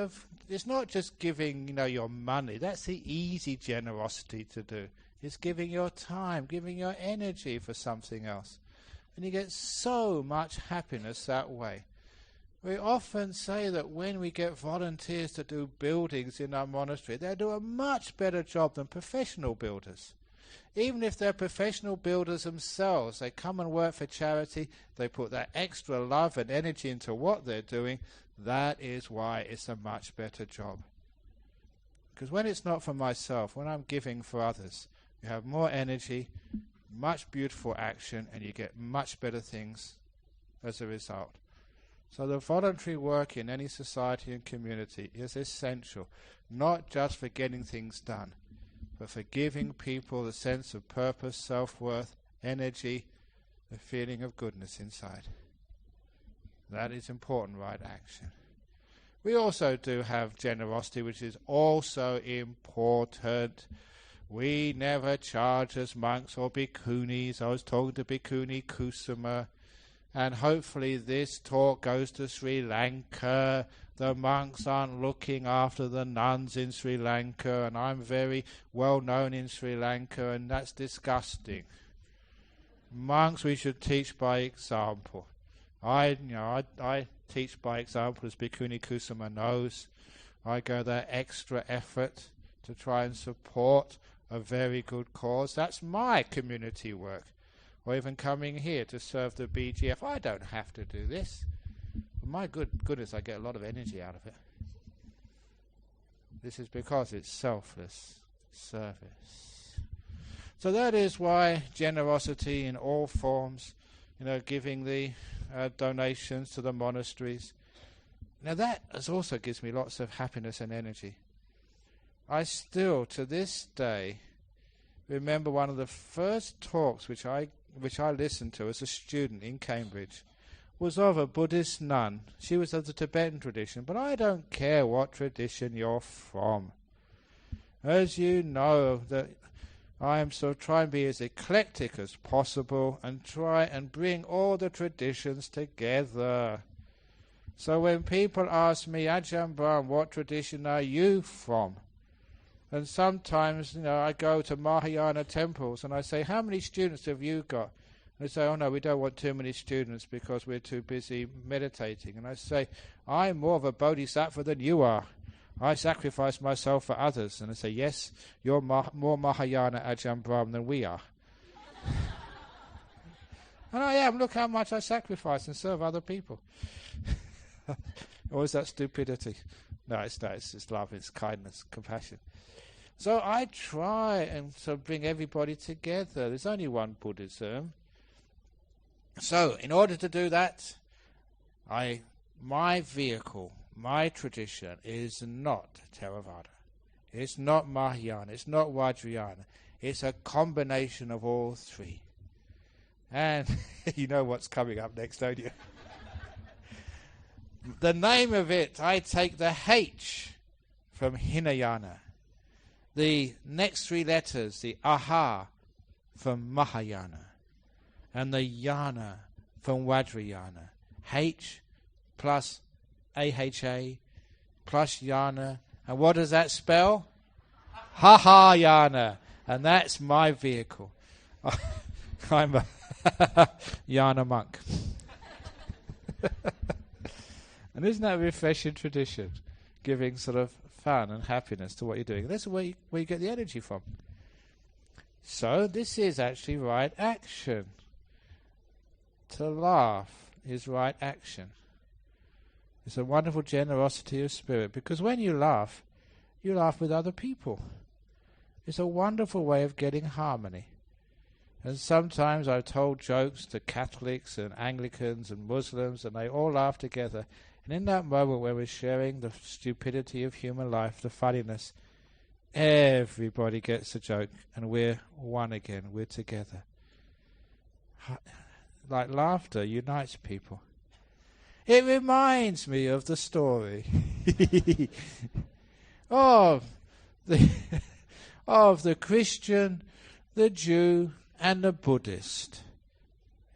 it's not just giving, your money. That's the easy generosity to do. It's giving your time, giving your energy for something else. And you get so much happiness that way. We often say that when we get volunteers to do buildings in our monastery, they do a much better job than professional builders. Even if they're professional builders themselves, they come and work for charity, they put that extra love and energy into what they're doing. That is why it's a much better job. Because when it's not for myself, when I'm giving for others, you have more energy, much beautiful action, and you get much better things as a result. So the voluntary work in any society and community is essential, not just for getting things done, but for giving people the sense of purpose, self-worth, energy, the feeling of goodness inside. That is important right action. We also do have generosity, which is also important. We never charge as monks or bhikkhunis. I was talking to Bhikkhuni Kusuma, and hopefully this talk goes to Sri Lanka. The monks aren't looking after the nuns in Sri Lanka, and I'm very well known in Sri Lanka, and that's disgusting. Monks, we should teach by example. I teach by example, as Bhikkhuni Kusuma knows. I go that extra effort to try and support a very good cause. That's my community work. Or even coming here to serve the BGF. I don't have to do this. But my goodness, I get a lot of energy out of it. This is because it's selfless service. So that is why generosity in all forms, giving the donations to the monasteries. Now that also gives me lots of happiness and energy. I still, to this day, remember one of the first talks which I listened to as a student in Cambridge was of a Buddhist nun. She was of the Tibetan tradition, but I don't care what tradition you're from. As you know, that I am trying to be as eclectic as possible and try and bring all the traditions together. So when people ask me, Ajahn Brahm, what tradition are you from? And sometimes, I go to Mahayana temples and I say, how many students have you got? And they say, oh no, we don't want too many students because we're too busy meditating. And I say, I'm more of a bodhisattva than you are. I sacrifice myself for others. And I say, yes, you're more Mahayana Ajahn Brahm than we are. And I am. Look how much I sacrifice and serve other people. Or is that stupidity? No, it's not. It's just love, it's kindness, compassion. So I try and bring everybody together. There's only one Buddhism. So, in order to do that, my vehicle, my tradition is not Theravada. It's not Mahayana. It's not Vajrayana. It's a combination of all three. And you know what's coming up next, don't you? The name of it, I take the H from Hinayana. The next three letters, the Aha, from Mahayana. And the Yana from Vajrayana. H plus AHA plus Yana. And what does that spell? Yana. And that's my vehicle. I'm a Yana monk. And isn't that a refreshing tradition? Giving sort of fun and happiness to what you're doing. That's where you get the energy from. So this is actually right action. To laugh is right action. It's a wonderful generosity of spirit, because when you laugh with other people. It's a wonderful way of getting harmony. And sometimes I've told jokes to Catholics and Anglicans and Muslims, and they all laugh together. And in that moment where we're sharing the stupidity of human life, the funniness, everybody gets a joke, and we're one again. We're together. Like laughter unites people. It reminds me of the story of the Christian, the Jew, and the Buddhist.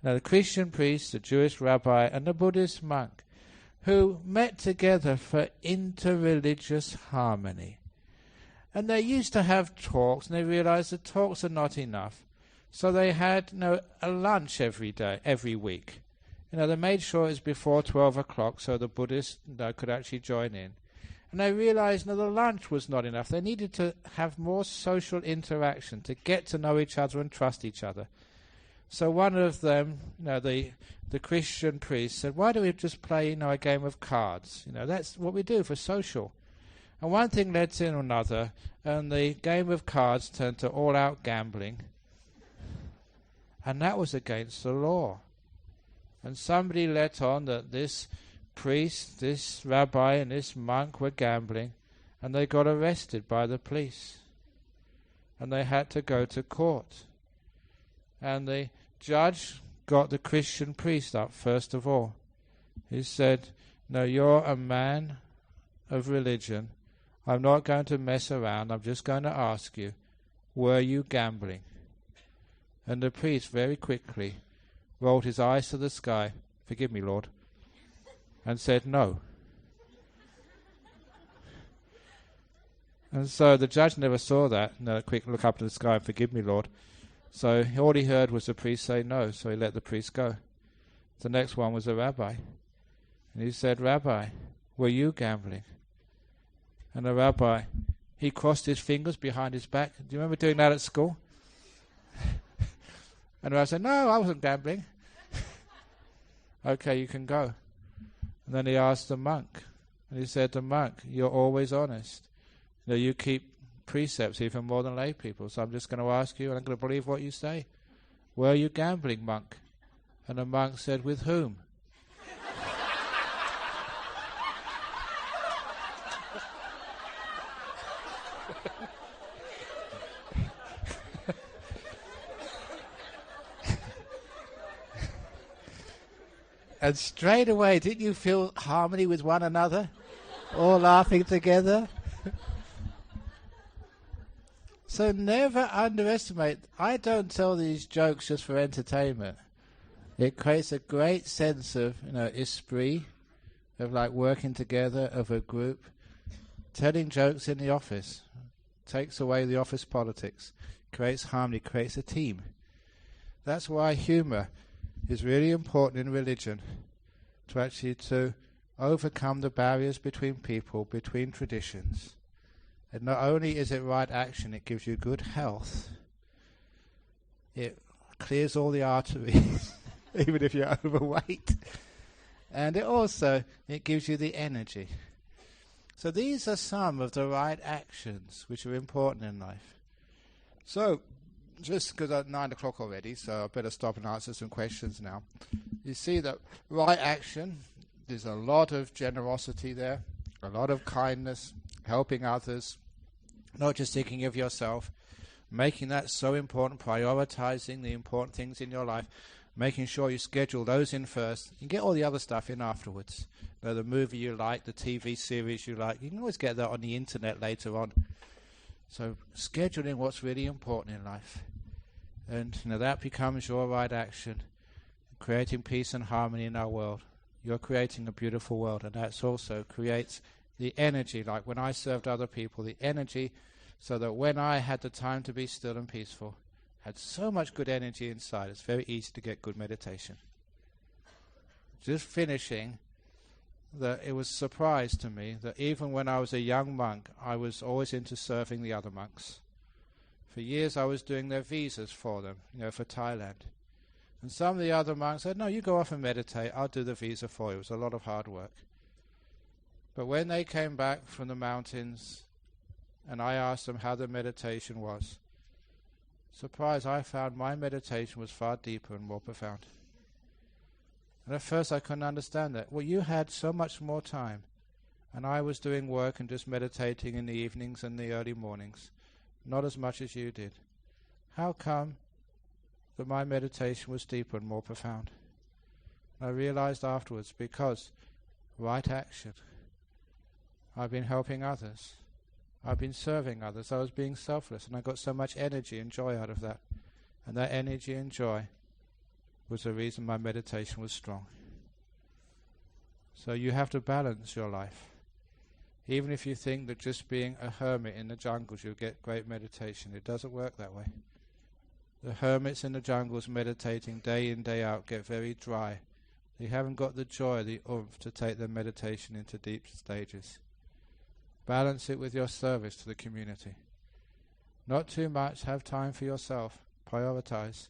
Now, the Christian priest, the Jewish rabbi, and the Buddhist monk, who met together for interreligious harmony. And they used to have talks, and they realized that talks are not enough. So they had a lunch every day, every week. They made sure it was before 12 o'clock so the Buddhists could actually join in. And they realized the lunch was not enough. They needed to have more social interaction to get to know each other and trust each other. So one of them, the Christian priest, said, why don't we just play a game of cards? That's what we do for social. And one thing led to another, and the game of cards turned to all-out gambling. And that was against the law. And somebody let on that this priest, this rabbi, and this monk were gambling, and they got arrested by the police. And they had to go to court. And the judge got the Christian priest up first of all. He said, no, you're a man of religion. I'm not going to mess around. I'm just going to ask you, were you gambling? And the priest very quickly rolled his eyes to the sky, forgive me, Lord, and said no. And so the judge never saw that, a quick look up to the sky, forgive me, Lord. So all he heard was the priest say no, so he let the priest go. The next one was a rabbi. And he said, Rabbi, were you gambling? And the rabbi, he crossed his fingers behind his back. Do you remember doing that at school? And I said, no, I wasn't gambling. Okay, you can go. And then he asked the monk. And he said, the monk, you're always honest. You keep precepts even more than lay people. So I'm just going to ask you, and I'm going to believe what you say. Were you gambling, monk? And the monk said, with whom? And straight away, didn't you feel harmony with one another? All laughing together? So never underestimate. I don't tell these jokes just for entertainment. It creates a great sense of, esprit, of like working together, of a group. Telling jokes in the office takes away the office politics, creates harmony, creates a team. That's why humour is really important in religion, to overcome the barriers between people, between traditions. And not only is it right action, it gives you good health. It clears all the arteries, even if you're overweight. And it gives you the energy. So these are some of the right actions which are important in life. So just because it's 9 o'clock already, so I better stop and answer some questions now. You see that right action, there's a lot of generosity there, a lot of kindness, helping others, not just thinking of yourself, making that so important, prioritizing the important things in your life, making sure you schedule those in first. You can get all the other stuff in afterwards. The movie you like, the TV series you like, you can always get that on the internet later on. So scheduling what's really important in life. And that becomes your right action. Creating peace and harmony in our world. You're creating a beautiful world, and that also creates the energy, like when I served other people, the energy, so that when I had the time to be still and peaceful, had so much good energy inside, it's very easy to get good meditation. Just finishing, that it was a surprise to me that even when I was a young monk, I was always into serving the other monks. For years I was doing their visas for them, for Thailand. And some of the other monks said, no, you go off and meditate, I'll do the visa for you. It was a lot of hard work. But when they came back from the mountains and I asked them how their meditation was, surprise, I found my meditation was far deeper and more profound. And at first I couldn't understand that. Well, you had so much more time, and I was doing work and just meditating in the evenings and the early mornings, not as much as you did. How come that my meditation was deeper and more profound? And I realized afterwards, because right action. I've been helping others. I've been serving others. I was being selfless, and I got so much energy and joy out of that. And that energy and joy was the reason my meditation was strong. So you have to balance your life. Even if you think that just being a hermit in the jungles you'll get great meditation, it doesn't work that way. The hermits in the jungles meditating day in, day out get very dry. They haven't got the joy, the oomph to take their meditation into deep stages. Balance it with your service to the community. Not too much, have time for yourself. Prioritize.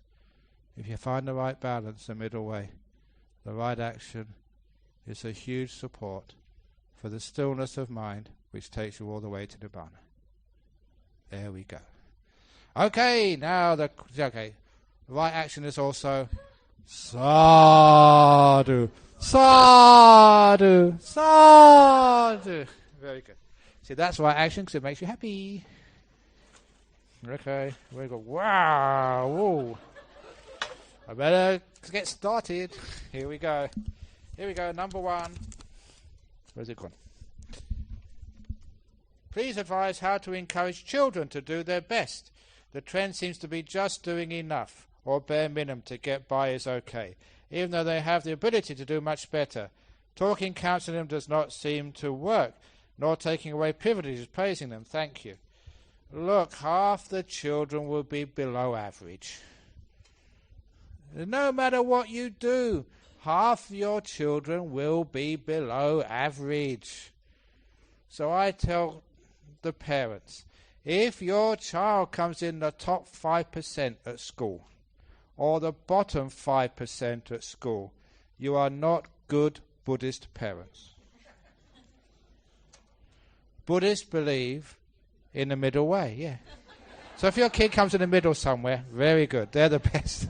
If you find the right balance, the middle way, the right action is a huge support for the stillness of mind which takes you all the way to Nibbana. There we go. Okay, now the right action is also sadhu, sadhu, sadhu. Very good. See, that's right action because it makes you happy. Okay, we go. Wow, whoa. I better get started. Here we go. Here we go. Number one. Where's it gone? Please advise how to encourage children to do their best. The trend seems to be just doing enough, or bare minimum to get by is okay, even though they have the ability to do much better. Talking, counseling them does not seem to work, nor taking away privileges, praising them. Thank you. Look, half the children will be below average. No matter what you do, half your children will be below average. So I tell the parents, if your child comes in the top 5% at school, or the bottom 5% at school, you are not good Buddhist parents. Buddhists believe in the middle way, yeah. So if your kid comes in the middle somewhere, very good, they're the best.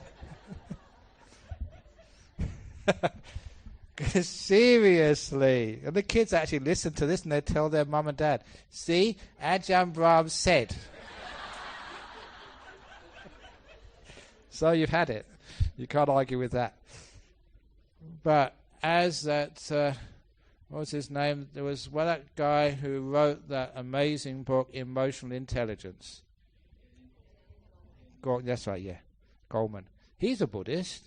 Seriously. And the kids actually listen to this and they tell their mum and dad, see, Ajahn Brahm said. So you've had it. You can't argue with that. But as that, what was his name? There was that guy who wrote that amazing book, Emotional Intelligence. That's right, yeah. Goldman. He's a Buddhist.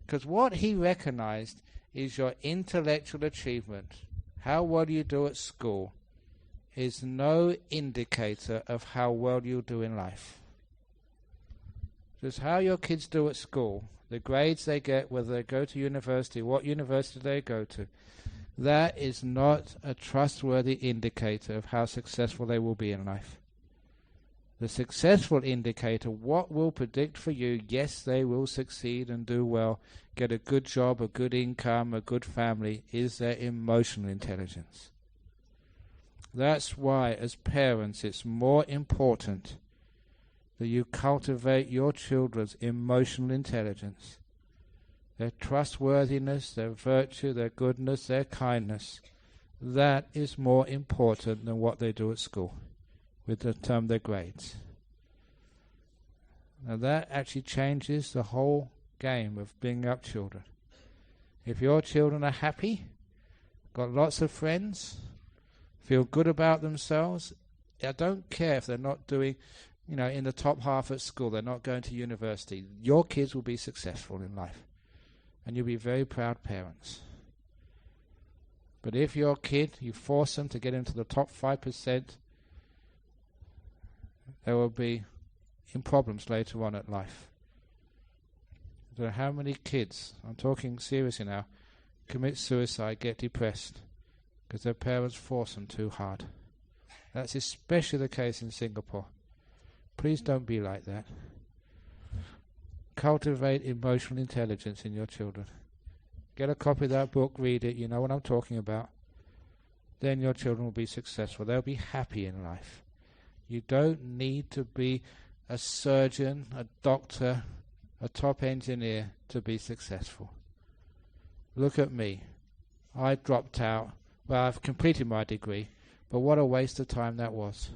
Because what he recognized is your intellectual achievement, how well you do at school, is no indicator of how well you do in life. Just how your kids do at school, the grades they get, whether they go to university, what university they go to, that is not a trustworthy indicator of how successful they will be in life. The successful indicator, what will predict for you, yes, they will succeed and do well, get a good job, a good income, a good family, is their emotional intelligence. That's why, as parents, it's more important that you cultivate your children's emotional intelligence, their trustworthiness, their virtue, their goodness, their kindness. That is more important than what they do at school with their grades. Now that actually changes the whole game of bringing up children. If your children are happy, got lots of friends, feel good about themselves, I don't care if they're not doing, in the top half at school, they're not going to university. Your kids will be successful in life. And you'll be very proud parents. But if your kid, you force them to get into the top 5%, there will be in problems later on at life. I don't know how many kids, I'm talking seriously now, commit suicide, get depressed, because their parents force them too hard. That's especially the case in Singapore. Please don't be like that. Cultivate emotional intelligence in your children. Get a copy of that book, read it, you know what I'm talking about. Then your children will be successful. They'll be happy in life. You don't need to be a surgeon, a doctor, a top engineer to be successful. Look at me. I dropped out. Well, I've completed my degree, but what a waste of time that was,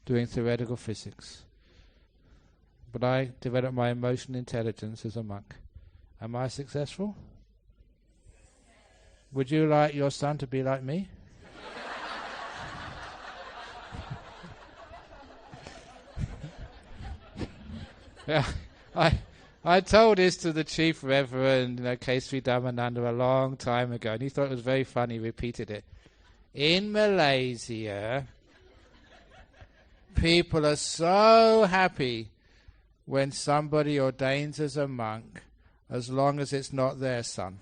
doing theoretical physics. But I developed my emotional intelligence as a monk. Am I successful? Would you like your son to be like me? Yeah, I told this to the Chief Reverend, Kesri Dhammananda, a long time ago, and he thought it was very funny. He repeated it. In Malaysia, people are so happy when somebody ordains as a monk, as long as it's not their son.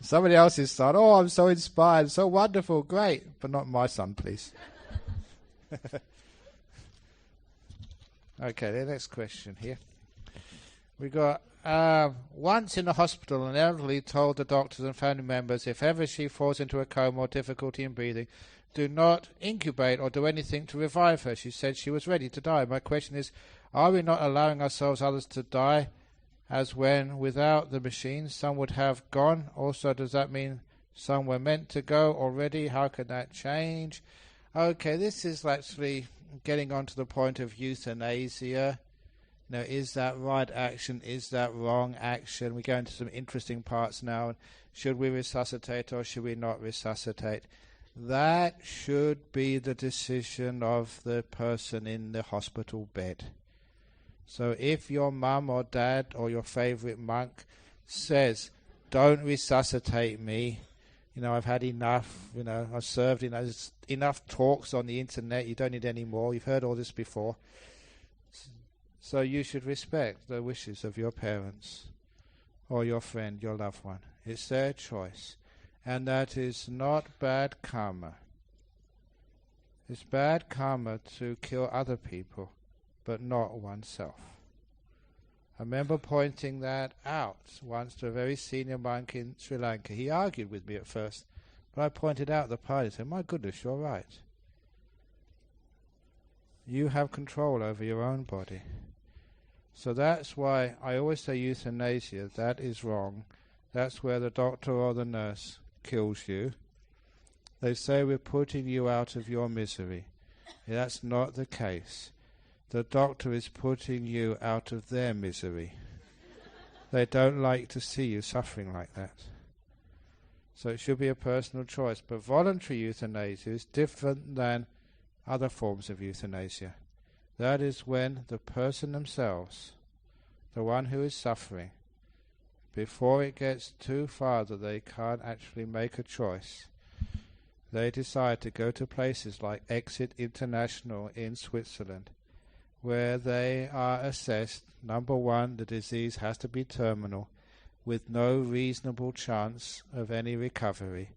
Somebody else's son, oh, I'm so inspired, so wonderful, great, but not my son, please. Okay, the next question here. We got, once in the hospital, an elderly told the doctors and family members if ever she falls into a coma or difficulty in breathing, do not incubate or do anything to revive her. She said she was ready to die. My question is, are we not allowing ourselves others to die, as when without the machines some would have gone? Also, does that mean some were meant to go already? How can that change? Okay, this is actually getting on to the point of euthanasia. Now, is that right action? Is that wrong action? We go into some interesting parts now. Should we resuscitate or should we not resuscitate? That should be the decision of the person in the hospital bed. So if your mum or dad or your favorite monk says, don't resuscitate me, I've had enough, I've served, there's enough talks on the internet, you don't need any more, you've heard all this before. So you should respect the wishes of your parents or your friend, your loved one. It's their choice. And that is not bad karma. It's bad karma to kill other people, but not oneself. I remember pointing that out once to a very senior monk in Sri Lanka. He argued with me at first, but I pointed out the part. He said, my goodness, you're right. You have control over your own body. So that's why I always say euthanasia. That is wrong. That's where the doctor or the nurse kills you. They say we're putting you out of your misery. That's not the case. The doctor is putting you out of their misery. They don't like to see you suffering like that. So it should be a personal choice. But voluntary euthanasia is different than other forms of euthanasia. That is when the person themselves, the one who is suffering, before it gets too far that they can't actually make a choice, they decide to go to places like Exit International in Switzerland, where they are assessed, number one, the disease has to be terminal, with no reasonable chance of any recovery.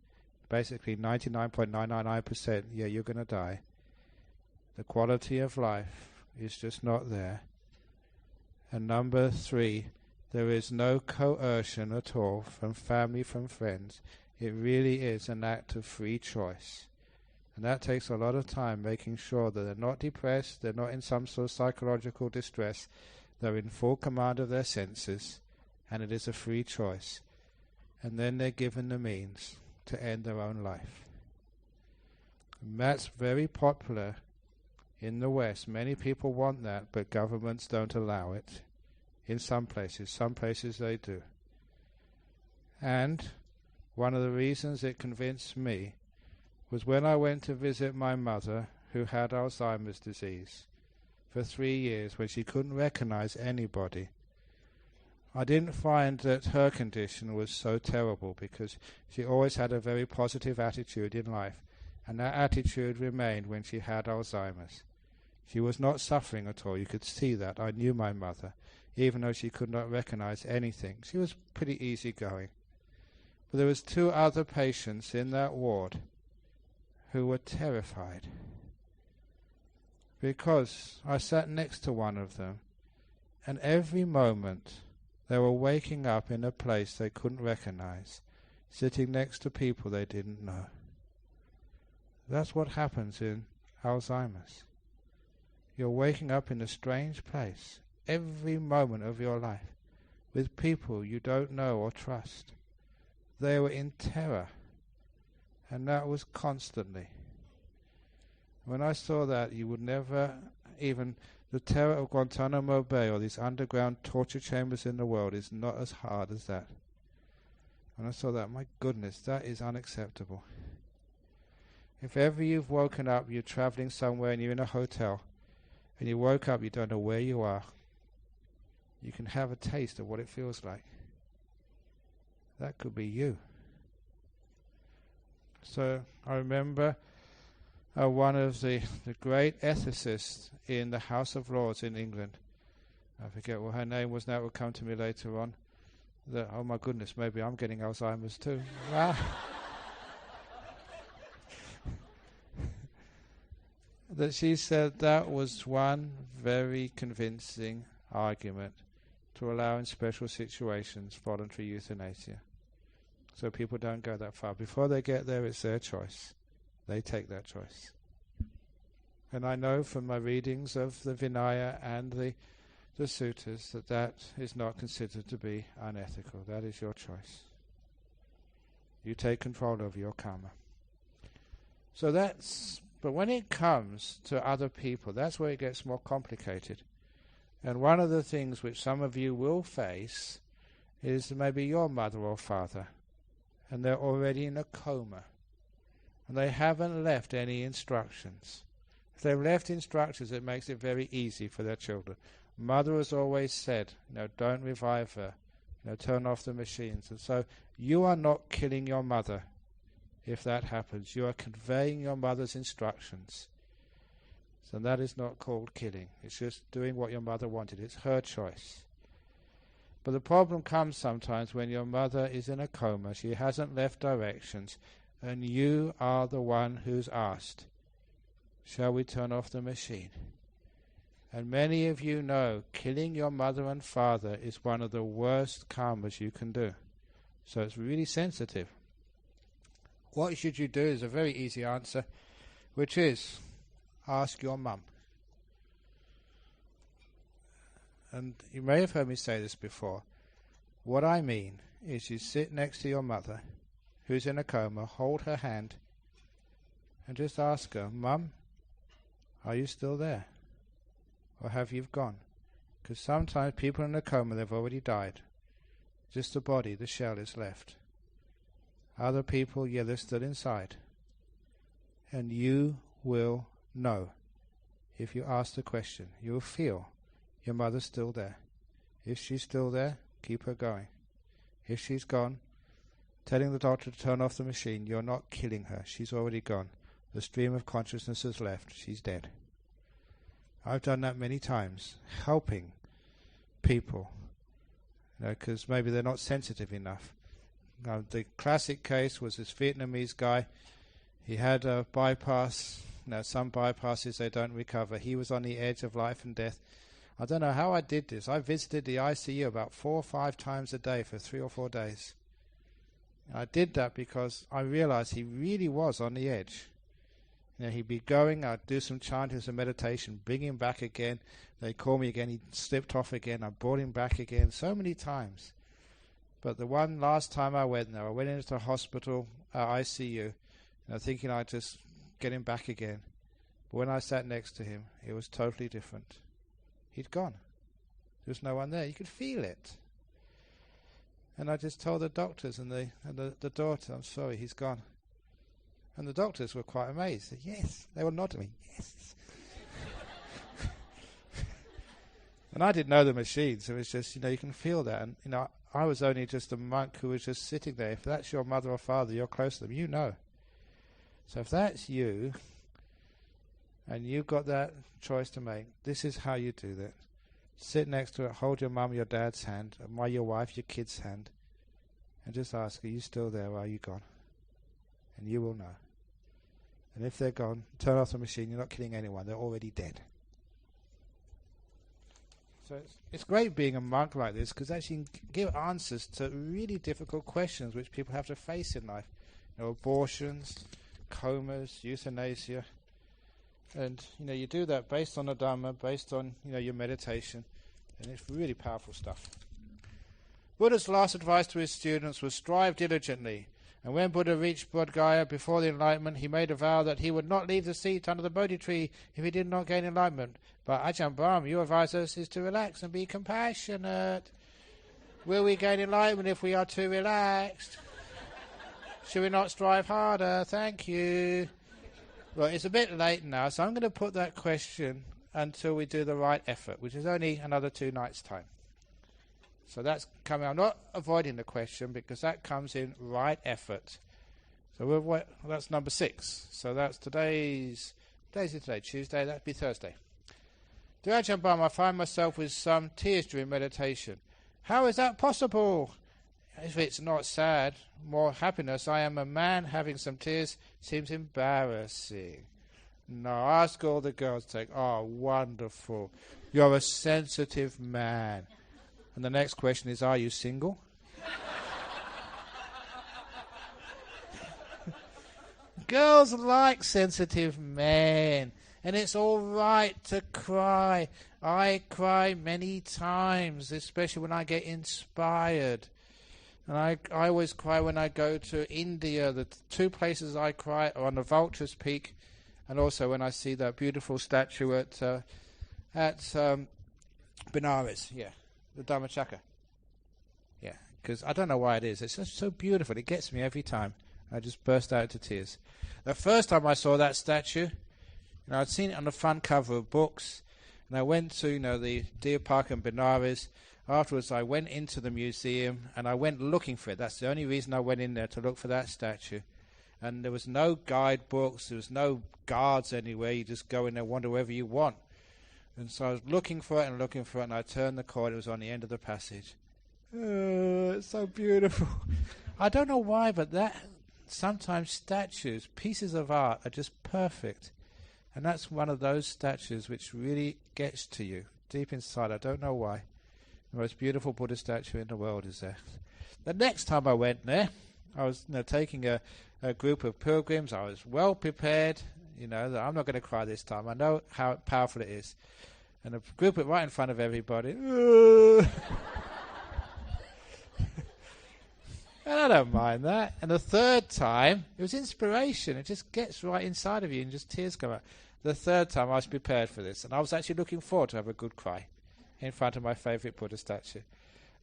Basically 99.999%, you're going to die. The quality of life is just not there. And number three, there is no coercion at all from family, from friends. It really is an act of free choice. And that takes a lot of time, making sure that they're not depressed, they're not in some sort of psychological distress, they're in full command of their senses, and it is a free choice. And then they're given the means to end their own life. And that's very popular in the West. Many people want that, but governments don't allow it. In some places they do. And one of the reasons it convinced me was when I went to visit my mother, who had Alzheimer's disease for 3 years, when she couldn't recognize anybody. I didn't find that her condition was so terrible, because she always had a very positive attitude in life, and that attitude remained when she had Alzheimer's. She was not suffering at all. You could see that. I knew my mother, even though she could not recognize anything. She was pretty easygoing. But there was 2 other patients in that ward who were terrified, because I sat next to one of them, and every moment they were waking up in a place they couldn't recognize, sitting next to people they didn't know. That's what happens in Alzheimer's. You're waking up in a strange place every moment of your life with people you don't know or trust. They were in terror, and that was constantly. When I saw that, you would never, even the terror of Guantanamo Bay or these underground torture chambers in the world is not as hard as that. When I saw that, my goodness, that is unacceptable. If ever you've woken up, you're traveling somewhere and you're in a hotel, and you woke up, you don't know where you are, you can have a taste of what it feels like. That could be you. So I remember one of the great ethicists in the House of Lords in England, I forget what her name was now, it will come to me later on, that, oh my goodness, maybe I'm getting Alzheimer's too. That she said that was one very convincing argument to allow in special situations voluntary euthanasia. So people don't go that far. Before they get there, it's their choice. They take that choice. And I know from my readings of the Vinaya and the suttas that that is not considered to be unethical. That is your choice. You take control of your karma. So but when it comes to other people, that's where it gets more complicated. And one of the things which some of you will face is maybe your mother or father, and they're already in a coma, and they haven't left any instructions. If they've left instructions, it makes it very easy for their children. Mother has always said, don't revive her, turn off the machines. And so you are not killing your mother. If that happens, you are conveying your mother's instructions. So that is not called killing. It's just doing what your mother wanted. It's her choice. But the problem comes sometimes when your mother is in a coma, she hasn't left directions, and you are the one who's asked, shall we turn off the machine? And many of you know killing your mother and father is one of the worst karmas you can do. So it's really sensitive. What should you do is a very easy answer, which is ask your mum. And you may have heard me say this before. What I mean is you sit next to your mother, who's in a coma, hold her hand, and just ask her, Mum, are you still there? Or have you gone? Because sometimes people in a coma, they've already died. Just the body, the shell is left. Other people, they're still inside. And you will know. If you ask the question, you will feel your mother's still there. If she's still there, keep her going. If she's gone, telling the doctor to turn off the machine, you're not killing her. She's already gone. The stream of consciousness has left. She's dead. I've done that many times, helping people, because maybe they're not sensitive enough. The classic case was this Vietnamese guy. He had a bypass. Some bypasses, they don't recover. He was on the edge of life and death. I don't know how I did this. I visited the ICU about 4 or 5 times a day for 3 or 4 days. I did that because I realized he really was on the edge. He'd be going, I'd do some chanting, some meditation, bring him back again. They'd call me again, he slipped off again. I brought him back again so many times. But the one last time I went there, I went into the hospital, ICU, thinking I'd just get him back again. But when I sat next to him, it was totally different. He'd gone. There was no one there. You could feel it. And I just told the doctors and the daughter, I'm sorry, he's gone. And the doctors were quite amazed. They said, yes. They were nodding me, yes. And I didn't know the machines. It was just, you can feel that. And, I was only just a monk who was just sitting there. If that's your mother or father, you're close to them, you know. So if that's you, and you've got that choice to make, this is how you do that. Sit next to it, hold your mum, your dad's hand, and your wife, your kid's hand, and just ask, are you still there or are you gone? And you will know. And if they're gone, turn off the machine. You're not killing anyone. They're already dead. So it's great being a monk like this, because actually you can give answers to really difficult questions which people have to face in life. Abortions, comas, euthanasia. And, you do that based on the Dharma, based on, your meditation. And it's really powerful stuff. Buddha's last advice to his students was strive diligently. And when Buddha reached Bodh Gaya before the enlightenment, he made a vow that he would not leave the seat under the Bodhi tree if he did not gain enlightenment. But Ajahn Brahm, you advise us is to relax and be compassionate. Will we gain enlightenment if we are too relaxed? Should we not strive harder? Thank you. Well, it's a bit late now, so I'm going to put that question until we do the right effort, which is only another 2 nights' time. So that's coming. I'm not avoiding the question because that comes in right effort. So that's number 6. So that's today's today, Tuesday. That'd be Thursday. Dear Ajahn Brahm, I find myself with some tears during meditation. How is that possible? If it's not sad, more happiness. I am a man having some tears. Seems embarrassing. No, ask all the girls. Take, oh, wonderful. You're a sensitive man. And the next question is, are you single? Girls like sensitive men. And it's all right to cry. I cry many times, especially when I get inspired. And I always cry when I go to India. The 2 places I cry are on the Vulture's Peak, and also when I see that beautiful statue at Benares, the Dhammachakra. Yeah, because I don't know why it is. It's just so beautiful. It gets me every time. I just burst out into tears. The first time I saw that statue, I'd seen it on the front cover of books, and I went to the Deer Park in Benares. Afterwards, I went into the museum and I went looking for it. That's the only reason I went in there, to look for that statue. And there was no guidebooks, there was no guards anywhere. You just go in there, wander wherever you want. And so I was looking for it, and I turned the corner. It was on the end of the passage. Oh, it's so beautiful. I don't know why, but sometimes statues, pieces of art, are just perfect. And that's one of those statues which really gets to you deep inside. I don't know why. The most beautiful Buddha statue in the world is there. The next time I went there, I was taking a group of pilgrims. I was well prepared, that I'm not going to cry this time. I know how powerful it is. And a group right in front of everybody. And I don't mind that. And the third time, it was inspiration. It just gets right inside of you and just tears come out. The third time I was prepared for this. And I was actually looking forward to have a good cry in front of my favourite Buddha statue.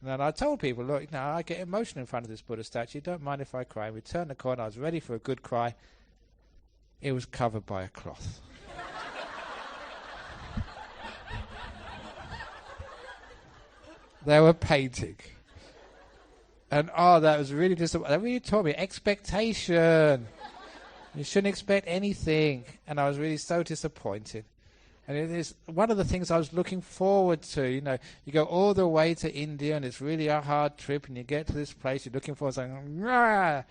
And then I told people, look, I get emotional in front of this Buddha statue. Don't mind if I cry. We turned the corner. I was ready for a good cry. It was covered by a cloth. They were painting. And that was really disappointing. That really taught me expectation. You shouldn't expect anything. And I was really so disappointed. And it is one of the things I was looking forward to. You go all the way to India, and it's really a hard trip, and you get to this place, you're looking for something. Rah!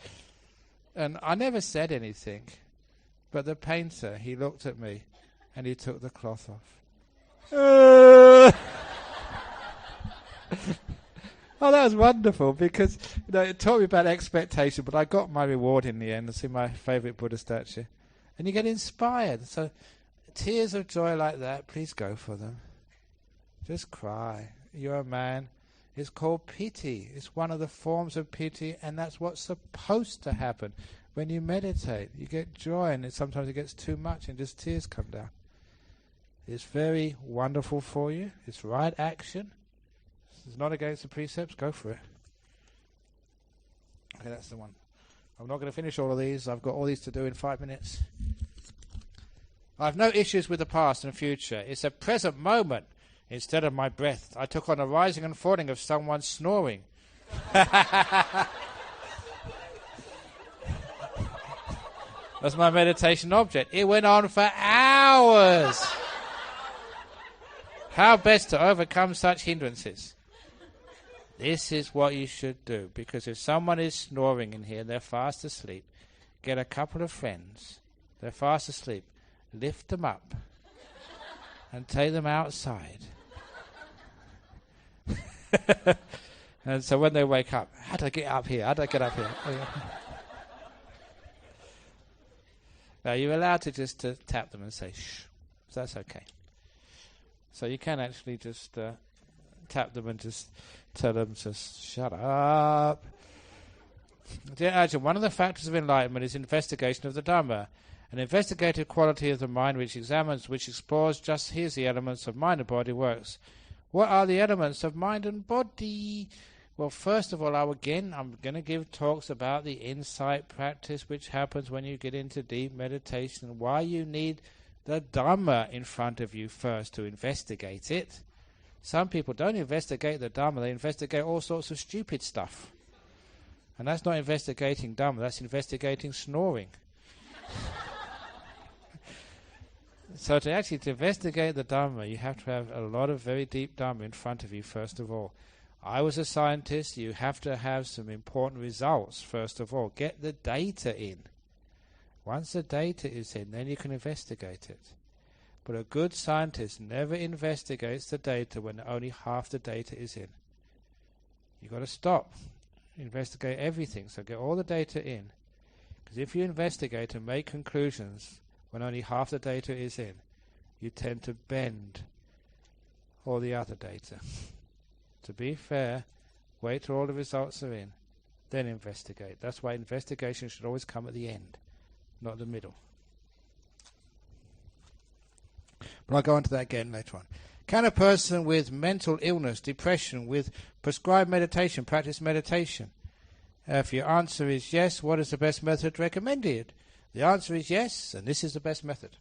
And I never said anything. But the painter, he looked at me, and he took the cloth off. Oh, that was wonderful, because it taught me about expectation, but I got my reward in the end to see my favourite Buddha statue. And you get inspired. So tears of joy like that, please go for them. Just cry. You're a man. It's called piti. It's one of the forms of piti, and that's what's supposed to happen. When you meditate, you get joy, and sometimes it gets too much and just tears come down. It's very wonderful for you. It's right action. It's not against the precepts. Go for it. Okay, that's the one. I'm not going to finish all of these. I've got all these to do in 5 minutes. I have no issues with the past and future. It's a present moment instead of my breath. I took on the rising and falling of someone snoring. That's my meditation object. It went on for hours. How best to overcome such hindrances? This is what you should do, because if someone is snoring in here and they're fast asleep, get a couple of friends, they're fast asleep, lift them up and take them outside. And so when they wake up, how do I get up here? How do I get up here? Now you're allowed to just tap them and say shh. So that's okay. So you can actually just tap them and just tell them to shut up. Dear Ajahn, one of the factors of enlightenment is investigation of the Dharma, an investigative quality of the mind which examines, which explores just here's the elements of mind and body works. What are the elements of mind and body? Well, first of all, I'm going to give talks about the insight practice which happens when you get into deep meditation, and why you need the Dharma in front of you first to investigate it. Some people don't investigate the Dharma, they investigate all sorts of stupid stuff. And that's not investigating Dharma, that's investigating snoring. So to investigate the Dharma, you have to have a lot of very deep Dharma in front of you first of all. I was a scientist, you have to have some important results first of all. Get the data in. Once the data is in, then you can investigate it. But a good scientist never investigates the data when only half the data is in. You've got to stop. Investigate everything, so get all the data in. Because if you investigate and make conclusions when only half the data is in, you tend to bend all the other data. To be fair, wait till all the results are in, then investigate. That's why investigation should always come at the end, not the middle. But I'll go on to that again later on. Can a person with mental illness, depression, with prescribed meditation, practice meditation? If your answer is yes, what is the best method recommended? The answer is yes, and this is the best method.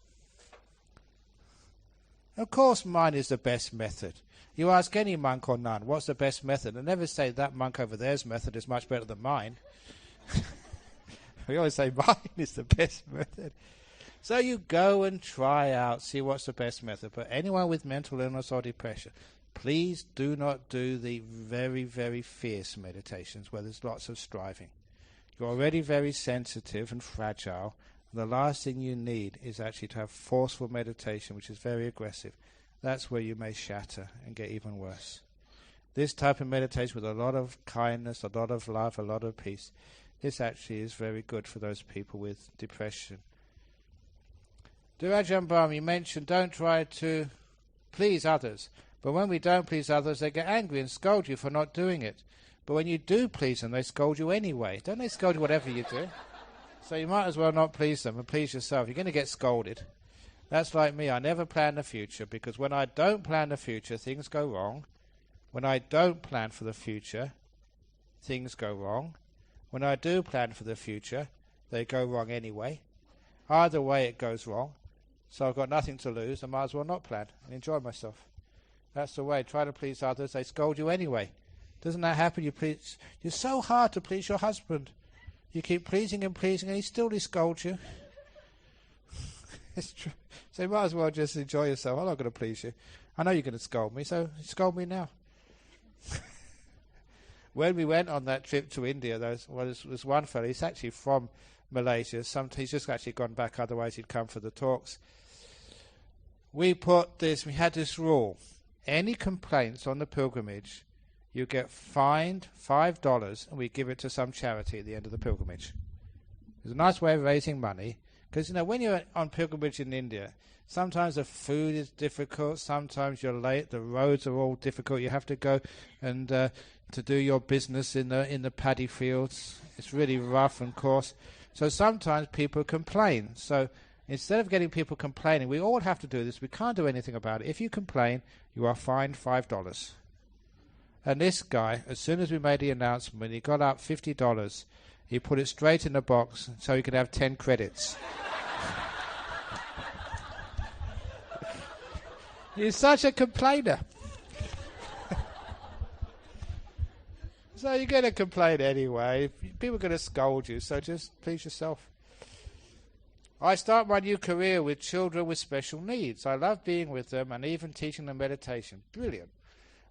Of course mine is the best method. You ask any monk or nun, what's the best method? They never say that monk over there's method is much better than mine. We always say mine is the best method. So you go and try out, see what's the best method. But anyone with mental illness or depression, please do not do the very, very fierce meditations where there's lots of striving. You're already very sensitive and fragile. The last thing you need is actually to have forceful meditation, which is very aggressive. That's where you may shatter and get even worse. This type of meditation with a lot of kindness, a lot of love, a lot of peace, this actually is very good for those people with depression. Dear Ajahn Brahm, you mentioned don't try to please others. But when we don't please others, they get angry and scold you for not doing it. But when you do please them, they scold you anyway. Don't they scold you whatever you do? So you might as well not please them and please yourself. You're going to get scolded. That's like me. I never plan the future, because when I don't plan the future, things go wrong. When I don't plan for the future, things go wrong. When I do plan for the future, they go wrong anyway. Either way, it goes wrong. So I've got nothing to lose. I might as well not plan and enjoy myself. That's the way. Try to please others. They scold you anyway. Doesn't that happen? You're so hard to please your husband. You keep pleasing and he still scolds you. It's true. So you might as well just enjoy yourself. I'm not going to please you. I know you're going to scold me, so scold me now. When we went on that trip to India, there's one fellow. He's actually from Malaysia. He's just actually gone back. Otherwise, he'd come for the talks. We had this rule. Any complaints on the pilgrimage, you get fined $5 and we give it to some charity at the end of the pilgrimage. It's a nice way of raising money, Because, when you're on pilgrimage in India, sometimes the food is difficult, sometimes you're late, the roads are all difficult, you have to go and to do your business in the paddy fields. It's really rough and coarse. So sometimes people complain. So instead of getting people complaining, we all have to do this. We can't do anything about it. If you complain, you are fined $5. And this guy, as soon as we made the announcement, he got up $50. He put it straight in the box so he could have 10 credits. He's such a complainer. So you're going to complain anyway. People are going to scold you, so just please yourself. I start my new career with children with special needs. I love being with them and even teaching them meditation. Brilliant.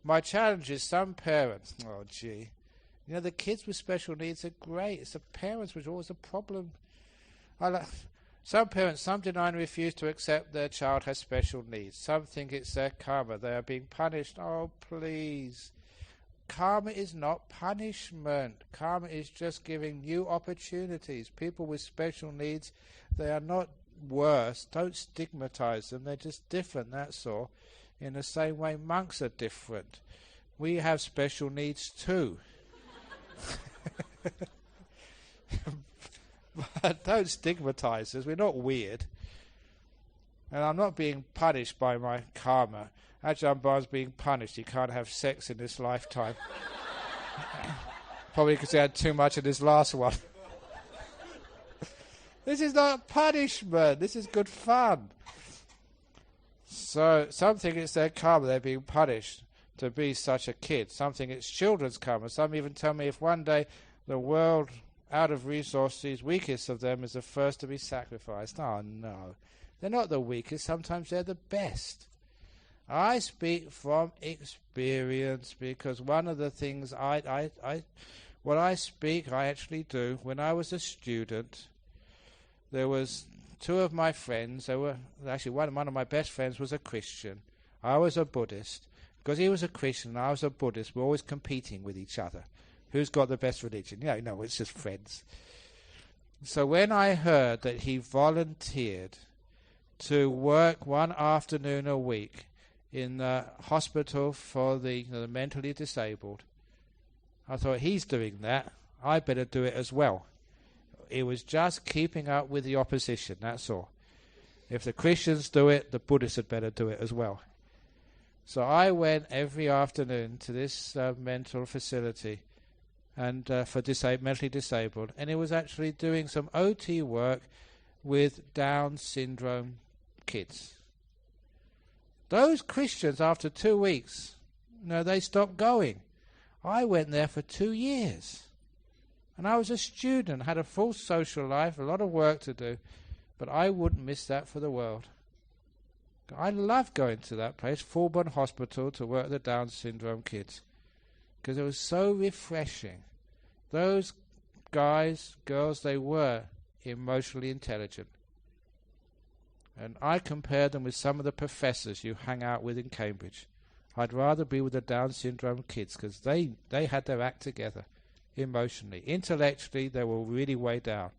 My challenge is some parents... Oh, gee. The kids with special needs are great. It's the parents which are always a problem. Some parents, some deny and refuse to accept their child has special needs. Some think it's their karma. They are being punished. Oh, please. Karma is not punishment. Karma is just giving new opportunities. People with special needs, they are not worse. Don't stigmatize them. They're just different, that's all. In the same way monks are different. We have special needs too. But don't stigmatize us. We're not weird. And I'm not being punished by my karma. Ajahn Brahm's being punished. He can't have sex in this lifetime. Probably because he had too much in his last one. This is not punishment. This is good fun. So some think it's their karma. They're being punished to be such a kid. Some think it's children's karma. Some even tell me if one day the world out of resources, weakest of them is the first to be sacrificed. Oh no, they're not the weakest. Sometimes they're the best. I speak from experience because one of the things what I speak, I actually do. When I was a student, there was two of my friends. They were actually one of my best friends was a Christian. I was a Buddhist. Because he was a Christian and I was a Buddhist, we're always competing with each other. Who's got the best religion? No, it's just friends. So when I heard that he volunteered to work one afternoon a week in the hospital for the mentally disabled, I thought, he's doing that. I better do it as well. It was just keeping up with the opposition, that's all. If the Christians do it, the Buddhists had better do it as well. So I went every afternoon to this mental facility and for mentally disabled, and it was actually doing some OT work with Down syndrome kids. Those Christians, after 2 weeks, they stopped going. I went there for 2 years. And I was a student, had a full social life, a lot of work to do, but I wouldn't miss that for the world. I love going to that place, Fulburn Hospital, to work with the Down syndrome kids, because it was so refreshing. Those guys, girls, they were emotionally intelligent. And I compared them with some of the professors you hang out with in Cambridge. I'd rather be with the Down syndrome kids, because they had their act together emotionally. Intellectually, they were really way down.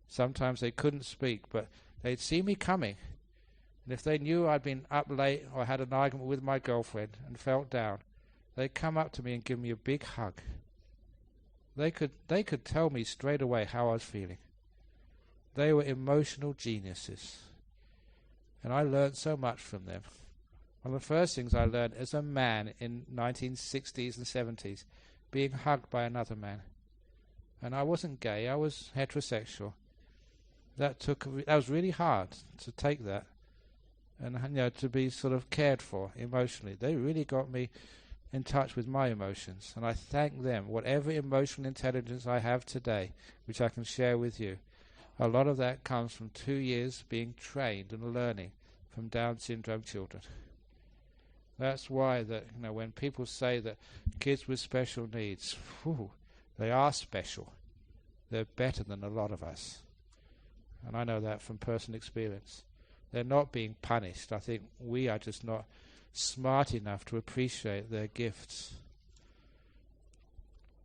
Sometimes they couldn't speak, but they'd see me coming. And if they knew I'd been up late or had an argument with my girlfriend and felt down, they'd come up to me and give me a big hug. They could tell me straight away how I was feeling. They were emotional geniuses. And I learned so much from them. One of the first things I learned as a man in 1960s and 70s, being hugged by another man. And I wasn't gay, I was heterosexual. That was really hard to take that. And to be sort of cared for emotionally. They really got me in touch with my emotions, and I thank them. Whatever emotional intelligence I have today, which I can share with you, a lot of that comes from 2 years being trained and learning from Down syndrome children. That's why that when people say that kids with special needs, they are special. They're better than a lot of us, and I know that from personal experience. They're not being punished. I think we are just not smart enough to appreciate their gifts.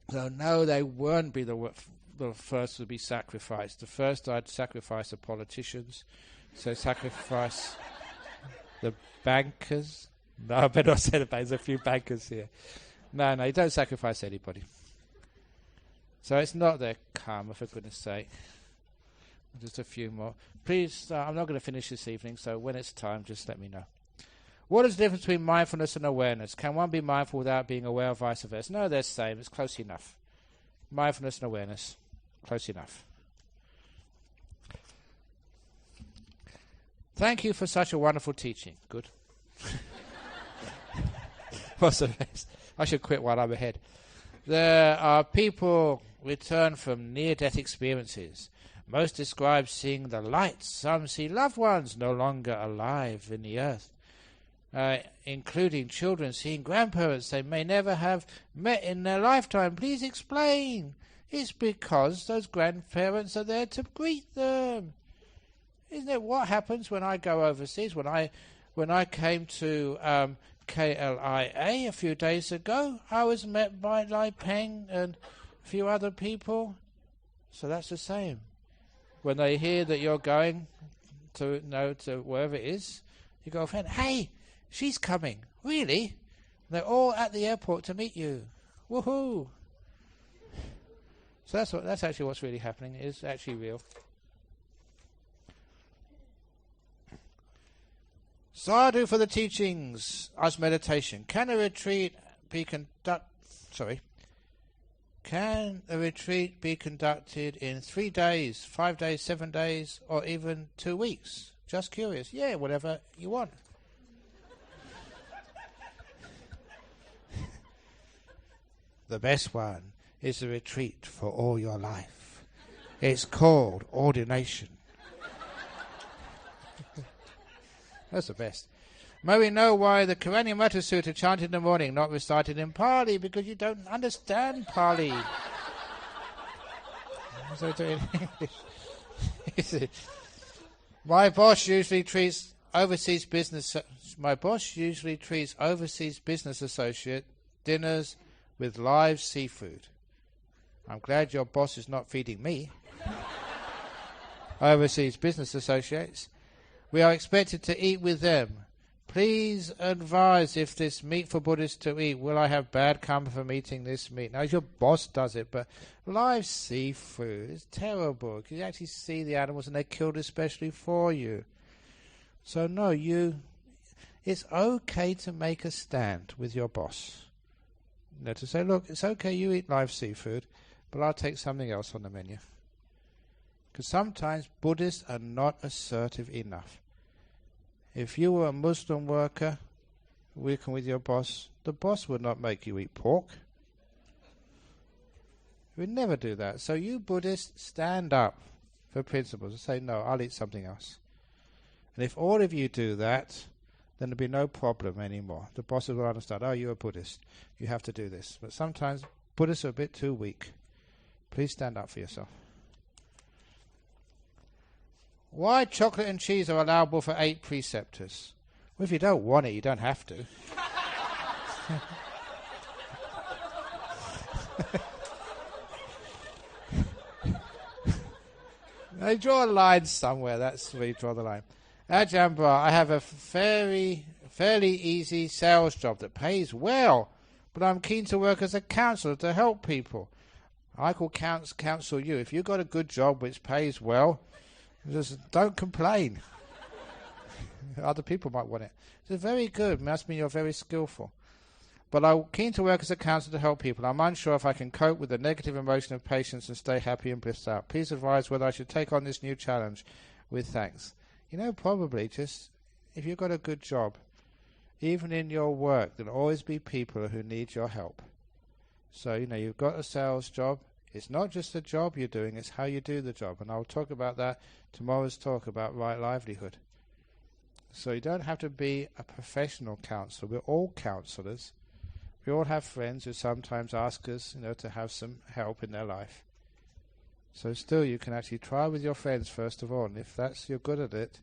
So no, they won't be the the first would be sacrifice. The first I'd sacrifice the politicians. So sacrifice the bankers. No, I better not say the bankers. There's a few bankers here. No, you don't sacrifice anybody. So it's not their karma, for goodness sake. Just a few more. Please, I'm not going to finish this evening, so when it's time, just let me know. What is the difference between mindfulness and awareness? Can one be mindful without being aware, or vice versa? No, they're the same. It's close enough. Mindfulness and awareness, close enough. Thank you for such a wonderful teaching. Good. What's the best? I should quit while I'm ahead. There are people return from near-death experiences. Most describe seeing the light. Some see loved ones no longer alive in the earth, including children seeing grandparents they may never have met in their lifetime. Please explain. It's because those grandparents are there to greet them. Isn't it what happens when I go overseas? When I came to KLIA a few days ago, I was met by Lai Peng and a few other people. So that's the same. When they hear that you're going to wherever it is, you go, friend, hey, she's coming. Really? They're all at the airport to meet you. Woohoo! So that's actually what's really happening. It is actually real. Sadhu for the teachings as meditation. Can a retreat be conducted in 3 days, 5 days, 7 days, or even 2 weeks? Just curious. Yeah, whatever you want. The best one is a retreat for all your life. It's called ordination. That's the best. May we know why the Kammanta Sutta chanted in the morning, not recited in Pali, because you don't understand Pali. So do it in English. My boss usually treats overseas business associate dinners with live seafood. I'm glad your boss is not feeding me. Overseas business associates. We are expected to eat with them. Please advise if this meat for Buddhists to eat. Will I have bad karma from eating this meat? Now, your boss does it, but live seafood is terrible. You actually see the animals and they're killed especially for you. So, no, it's okay to make a stand with your boss. To say, look, it's okay you eat live seafood, but I'll take something else on the menu. Because sometimes Buddhists are not assertive enough. If you were a Muslim worker working with your boss, the boss would not make you eat pork. He would never do that. So you Buddhists stand up for principles and say, no, I'll eat something else. And if all of you do that, then there'll be no problem anymore. The bosses will understand, oh, you're a Buddhist. You have to do this. But sometimes Buddhists are a bit too weak. Please stand up for yourself. Why chocolate and cheese are allowable for 8 preceptors? Well, if you don't want it, you don't have to. They draw a line somewhere. That's where you draw the line. Ajahn Brahm, I have a fairly easy sales job that pays well, but I'm keen to work as a counsellor to help people. I could counsel you. If you've got a good job which pays well, just don't complain. Other people might want it. It's very good. Must mean you're very skillful. But I'm keen to work as a counsellor to help people. I'm unsure if I can cope with the negative emotion of patience and stay happy and blissed out. Please advise whether I should take on this new challenge with thanks. Probably just if you've got a good job, even in your work, there'll always be people who need your help. So, you've got a sales job. It's not just the job you're doing, it's how you do the job. And I'll talk about that tomorrow's talk about right livelihood. So you don't have to be a professional counsellor. We're all counsellors. We all have friends who sometimes ask us, to have some help in their life. So still you can actually try with your friends first of all. And if you're good at it,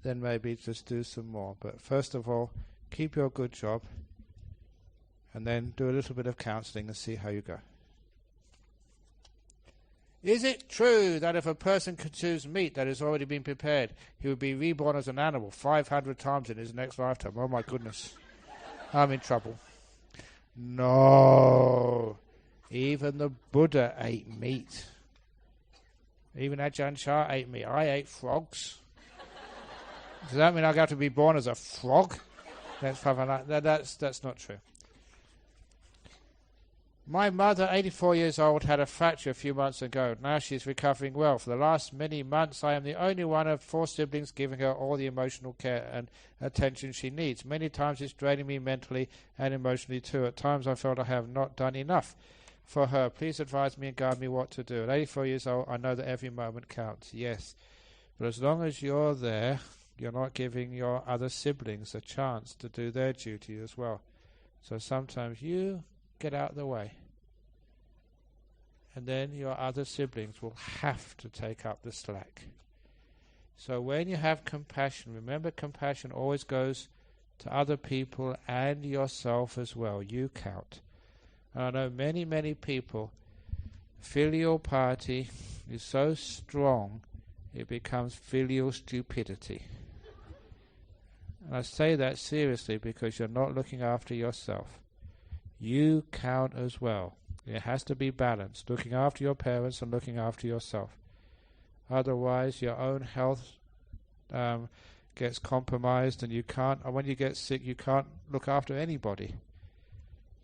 then maybe just do some more. But first of all, keep your good job. And then do a little bit of counselling and see how you go. Is it true that if a person consumes meat that has already been prepared, he would be reborn as an animal 500 times in his next lifetime? Oh my goodness. I'm in trouble. No. Even the Buddha ate meat. Even Ajahn Chah ate meat. I ate frogs. Does that mean I have to be born as a frog? That's not true. My mother, 84 years old, had a fracture a few months ago. Now she's recovering well. For the last many months, I am the only one of 4 siblings giving her all the emotional care and attention she needs. Many times it's draining me mentally and emotionally too. At times I felt I have not done enough for her. Please advise me and guide me what to do. At 84 years old, I know that every moment counts. Yes. But as long as you're there, you're not giving your other siblings a chance to do their duty as well. So sometimes you get out of the way, and then your other siblings will have to take up the slack. So when you have compassion, remember compassion always goes to other people and yourself as well. You count. And I know many, many people, filial piety is so strong it becomes filial stupidity. And I say that seriously because you're not looking after yourself. You count as well. It has to be balanced, looking after your parents and looking after yourself. Otherwise, your own health gets compromised, and when you get sick, you can't look after anybody.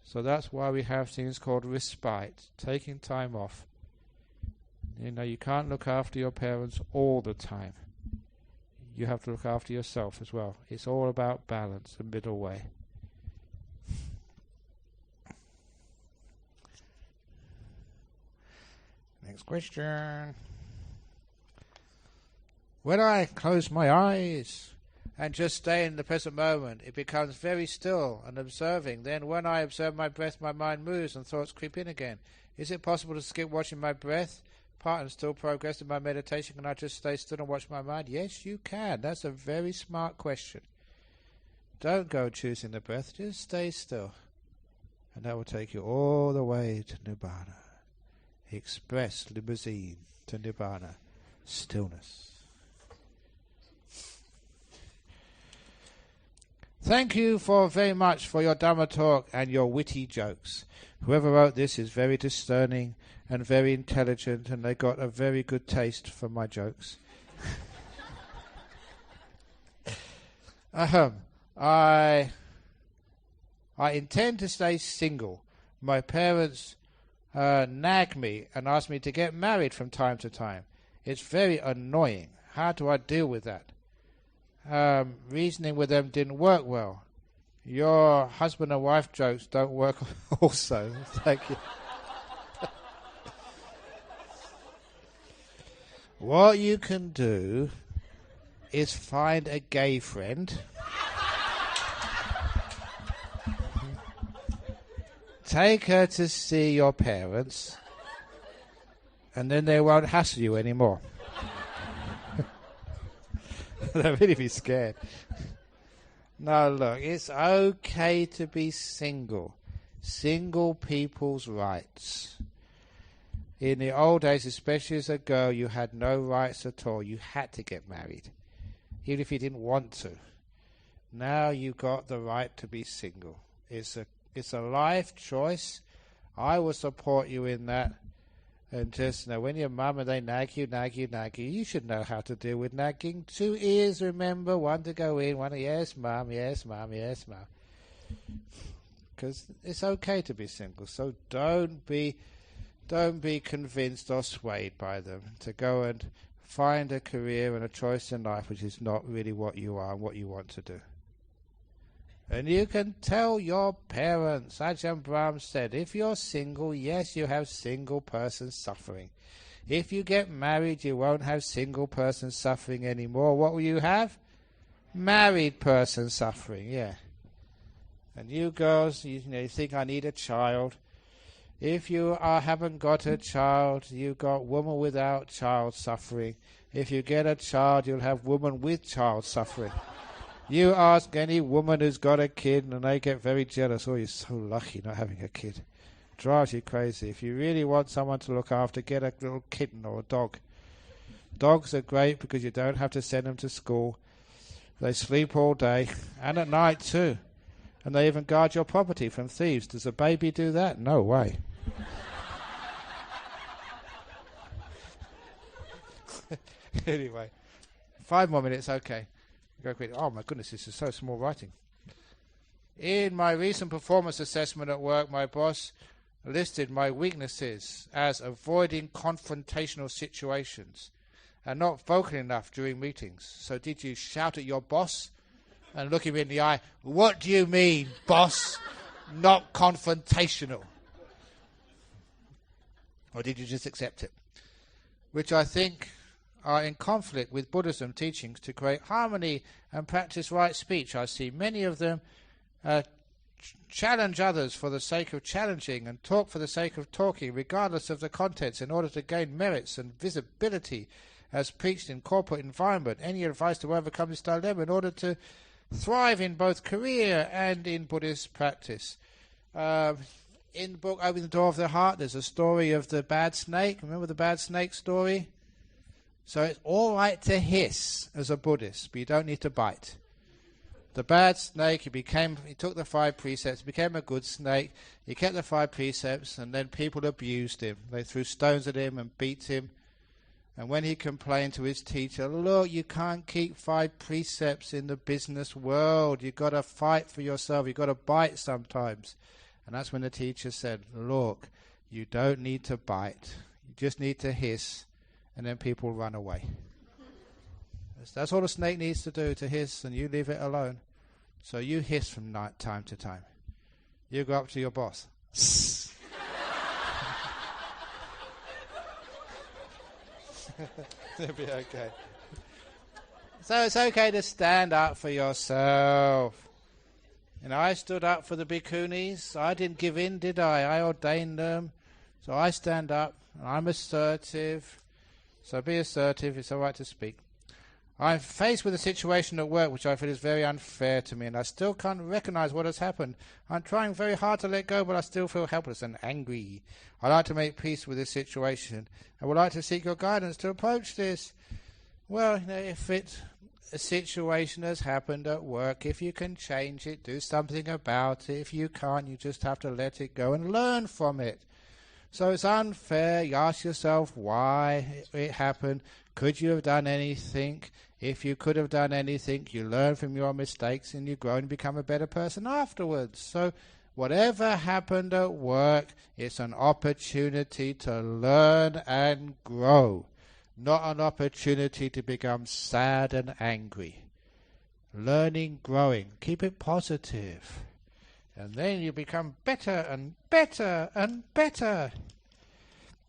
So that's why we have things called respite, taking time off. You can't look after your parents all the time. You have to look after yourself as well. It's all about balance, the middle way. Next question. When I close my eyes and just stay in the present moment, it becomes very still and observing. Then when I observe my breath, my mind moves and thoughts creep in again. Is it possible to skip watching my breath part and still progress in my meditation? Can I just stay still and watch my mind? Yes, you can. That's a very smart question. Don't go choosing the breath. Just stay still. And that will take you all the way to Nibbana. Express limousine to Nibbana. Stillness. Thank you very much for your Dharma talk and your witty jokes. Whoever wrote this is very discerning and very intelligent, and they got a very good taste for my jokes. I intend to stay single. My parents nag me and ask me to get married from time to time. It's very annoying. How do I deal with that? Reasoning with them didn't work well. Your husband and wife jokes don't work also. Thank you. What you can do is find a gay friend. Take her to see your parents, and then they won't hassle you anymore. They'll really be scared. No, look, it's okay to be single. Single people's rights. In the old days, especially as a girl, you had no rights at all. You had to get married, even if you didn't want to. Now you've got the right to be single. It's a life choice. I will support you in that. And just when your mum and they nag you, you should know how to deal with nagging. 2 ears, remember, one to go in, one to, yes, mum, yes, mum, yes, mum. Because it's okay to be single. So don't be convinced or swayed by them to go and find a career and a choice in life which is not really what you are and what you want to do. And you can tell your parents, Ajahn Brahm said, if you're single, yes, you have single person suffering. If you get married, you won't have single person suffering anymore. What will you have? Married person suffering, yeah. And you girls, you think I need a child. If you haven't got a child, you've got woman without child suffering. If you get a child, you'll have woman with child suffering. You ask any woman who's got a kid and they get very jealous. Oh, you're so lucky not having a kid. drives you crazy. If you really want someone to look after, get a little kitten or a dog. Dogs are great because you don't have to send them to school. They sleep all day and at night too. And they even guard your property from thieves. Does a baby do that? No way. Anyway, 5 more minutes, okay. Go quick. Oh my goodness, this is so small writing. In my recent performance assessment at work, my boss listed my weaknesses as avoiding confrontational situations and not vocal enough during meetings. So did you shout at your boss and look him in the eye? What do you mean, boss? Not confrontational. Or did you just accept it? Which I think are in conflict with Buddhism teachings to create harmony and practice right speech. I see many of them challenge others for the sake of challenging and talk for the sake of talking, regardless of the contents, in order to gain merits and visibility as preached in corporate environment. Any advice to overcome this dilemma in order to thrive in both career and in Buddhist practice? In the book Opening the Door of the Heart, there's a story of the bad snake. Remember the bad snake story? So it's all right to hiss as a Buddhist, but you don't need to bite. The bad snake, he took the 5 precepts, became a good snake. He kept the 5 precepts, and then people abused him. They threw stones at him and beat him. And when he complained to his teacher, look, you can't keep 5 precepts in the business world. You've got to fight for yourself. You've got to bite sometimes. And that's when the teacher said, look, you don't need to bite. You just need to hiss, and then people run away. That's all the snake needs to do, to hiss, and you leave it alone. So you hiss from time to time. You go up to your boss. It'll be okay. So it's okay to stand up for yourself. And I stood up for the bhikkhunis. I didn't give in, did I? I ordained them. So I stand up. And I'm assertive. So be assertive. It's all right to speak. I'm faced with a situation at work which I feel is very unfair to me, and I still can't recognize what has happened. I'm trying very hard to let go, but I still feel helpless and angry. I'd like to make peace with this situation. I would like to seek your guidance to approach this. Well, if a situation has happened at work, if you can change it, do something about it. If you can't, you just have to let it go and learn from it. So it's unfair. You ask yourself why it happened. Could you have done anything? If you could have done anything, you learn from your mistakes and you grow and become a better person afterwards. So whatever happened at work, it's an opportunity to learn and grow, not an opportunity to become sad and angry. Learning, growing, keep it positive. And then you become better and better and better.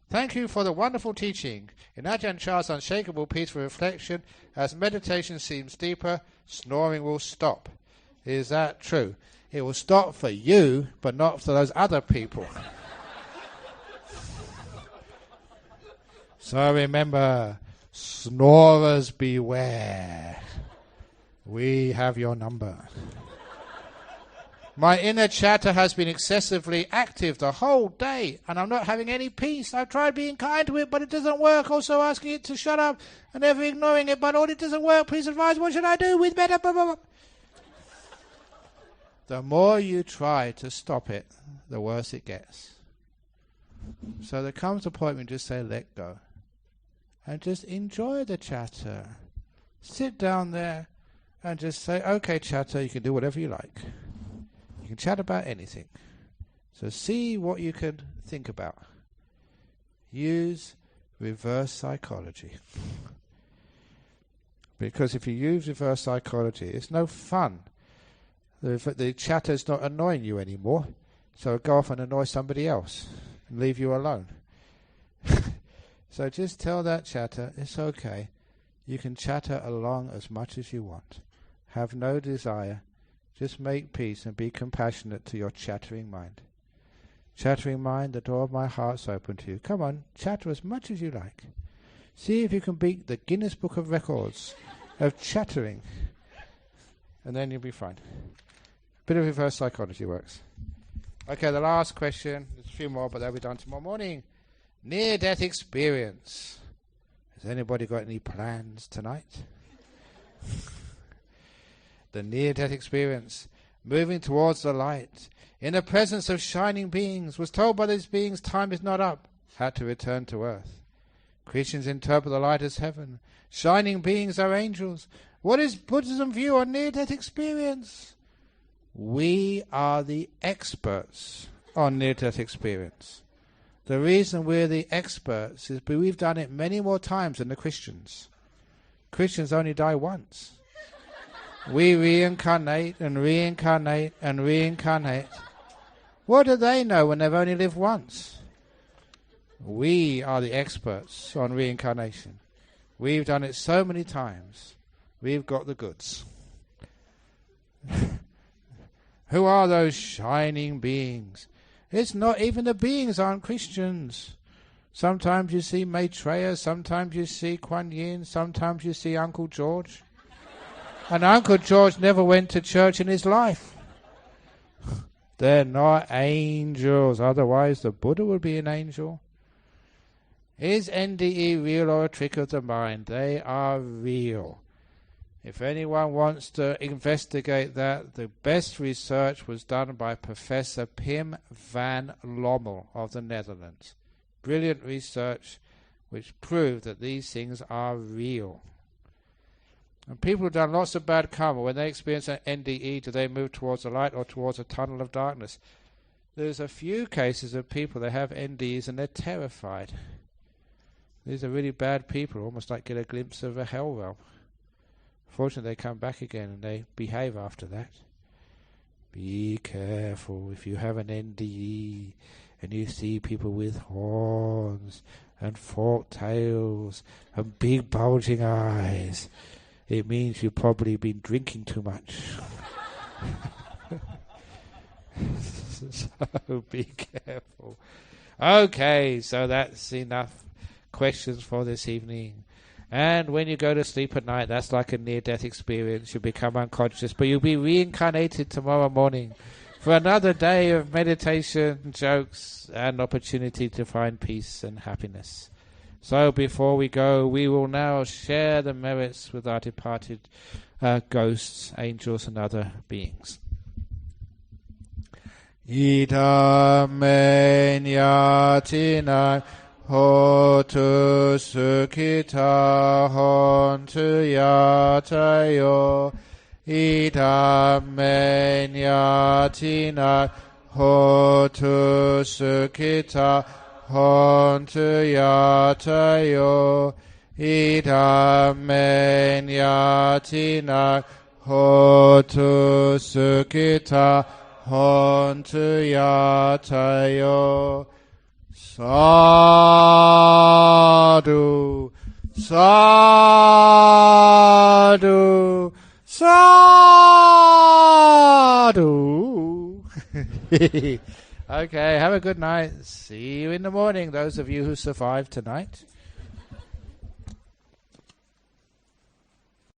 Thank you for the wonderful teaching. In Ajahn Chah's unshakable peaceful reflection, as meditation seems deeper, snoring will stop. Is that true? It will stop for you, but not for those other people. So remember, snorers beware. We have your number. My inner chatter has been excessively active the whole day, and I'm not having any peace. I've tried being kind to it, but it doesn't work. Also asking it to shut up and never ignoring it, but all it doesn't work. Please advise, what should I do with better? Blah, blah, blah. The more you try to stop it, the worse it gets. So there comes a point when you just say, let go. And just enjoy the chatter. Sit down there and just say, okay, chatter, you can do whatever you like. You can chat about anything. So see what you can think about. Use reverse psychology. Because if you use reverse psychology, it's no fun. The chatter's not annoying you anymore. So go off and annoy somebody else and leave you alone. So just tell that chatter, it's okay. You can chatter along as much as you want. Have no desire. Just make peace and be compassionate to your chattering mind. Chattering mind, the door of my heart's open to you. Come on, chatter as much as you like. See if you can beat the Guinness Book of Records of chattering. And then you'll be fine. Bit of reverse psychology works. Okay, the last question. There's a few more, but they'll be done tomorrow morning. Near-death experience. Has anybody got any plans tonight? The near-death experience. Moving towards the light. In the presence of shining beings. Was told by these beings time is not up. Had to return to earth. Christians interpret the light as heaven. Shining beings are angels. What is Buddhism view on near-death experience? We are the experts on near-death experience. The reason we're the experts is because we've done it many more times than the Christians. Christians only die once. We reincarnate and reincarnate and reincarnate. What do they know when they've only lived once? We are the experts on reincarnation. We've done it so many times. We've got the goods. Who are those shining beings? It's not even the beings aren't Christians. Sometimes you see Maitreya, sometimes you see Kuan Yin, sometimes you see Uncle George. And Uncle George never went to church in his life. They're not angels, otherwise the Buddha would be an angel. Is NDE real or a trick of the mind? They are real. If anyone wants to investigate that, the best research was done by Professor Pim van Lommel of the Netherlands. Brilliant research which proved that these things are real. And people have done lots of bad karma. When they experience an NDE, do they move towards the light or towards a tunnel of darkness? There's a few cases of people that have NDEs and they're terrified. These are really bad people, almost like get a glimpse of a hell realm. Fortunately, they come back again and they behave after that. Be careful if you have an NDE and you see people with horns and forked tails and big bulging eyes. It means you've probably been drinking too much. So be careful. Okay, so that's enough questions for this evening. And when you go to sleep at night, that's like a near-death experience. You become unconscious, but you'll be reincarnated tomorrow morning for another day of meditation, jokes, and opportunity to find peace and happiness. So before we go, we will now share the merits with our departed ghosts, angels, and other beings. Idam men yatina hotu sukhita hontu yatayo. Idam men yatina hotu sukhita hontu yatayo. Idam men yatina hotu sukhita hontu yatayo. Sadhu, sadhu, sadhu. Okay, have a good night. See you in the morning, those of you who survived tonight.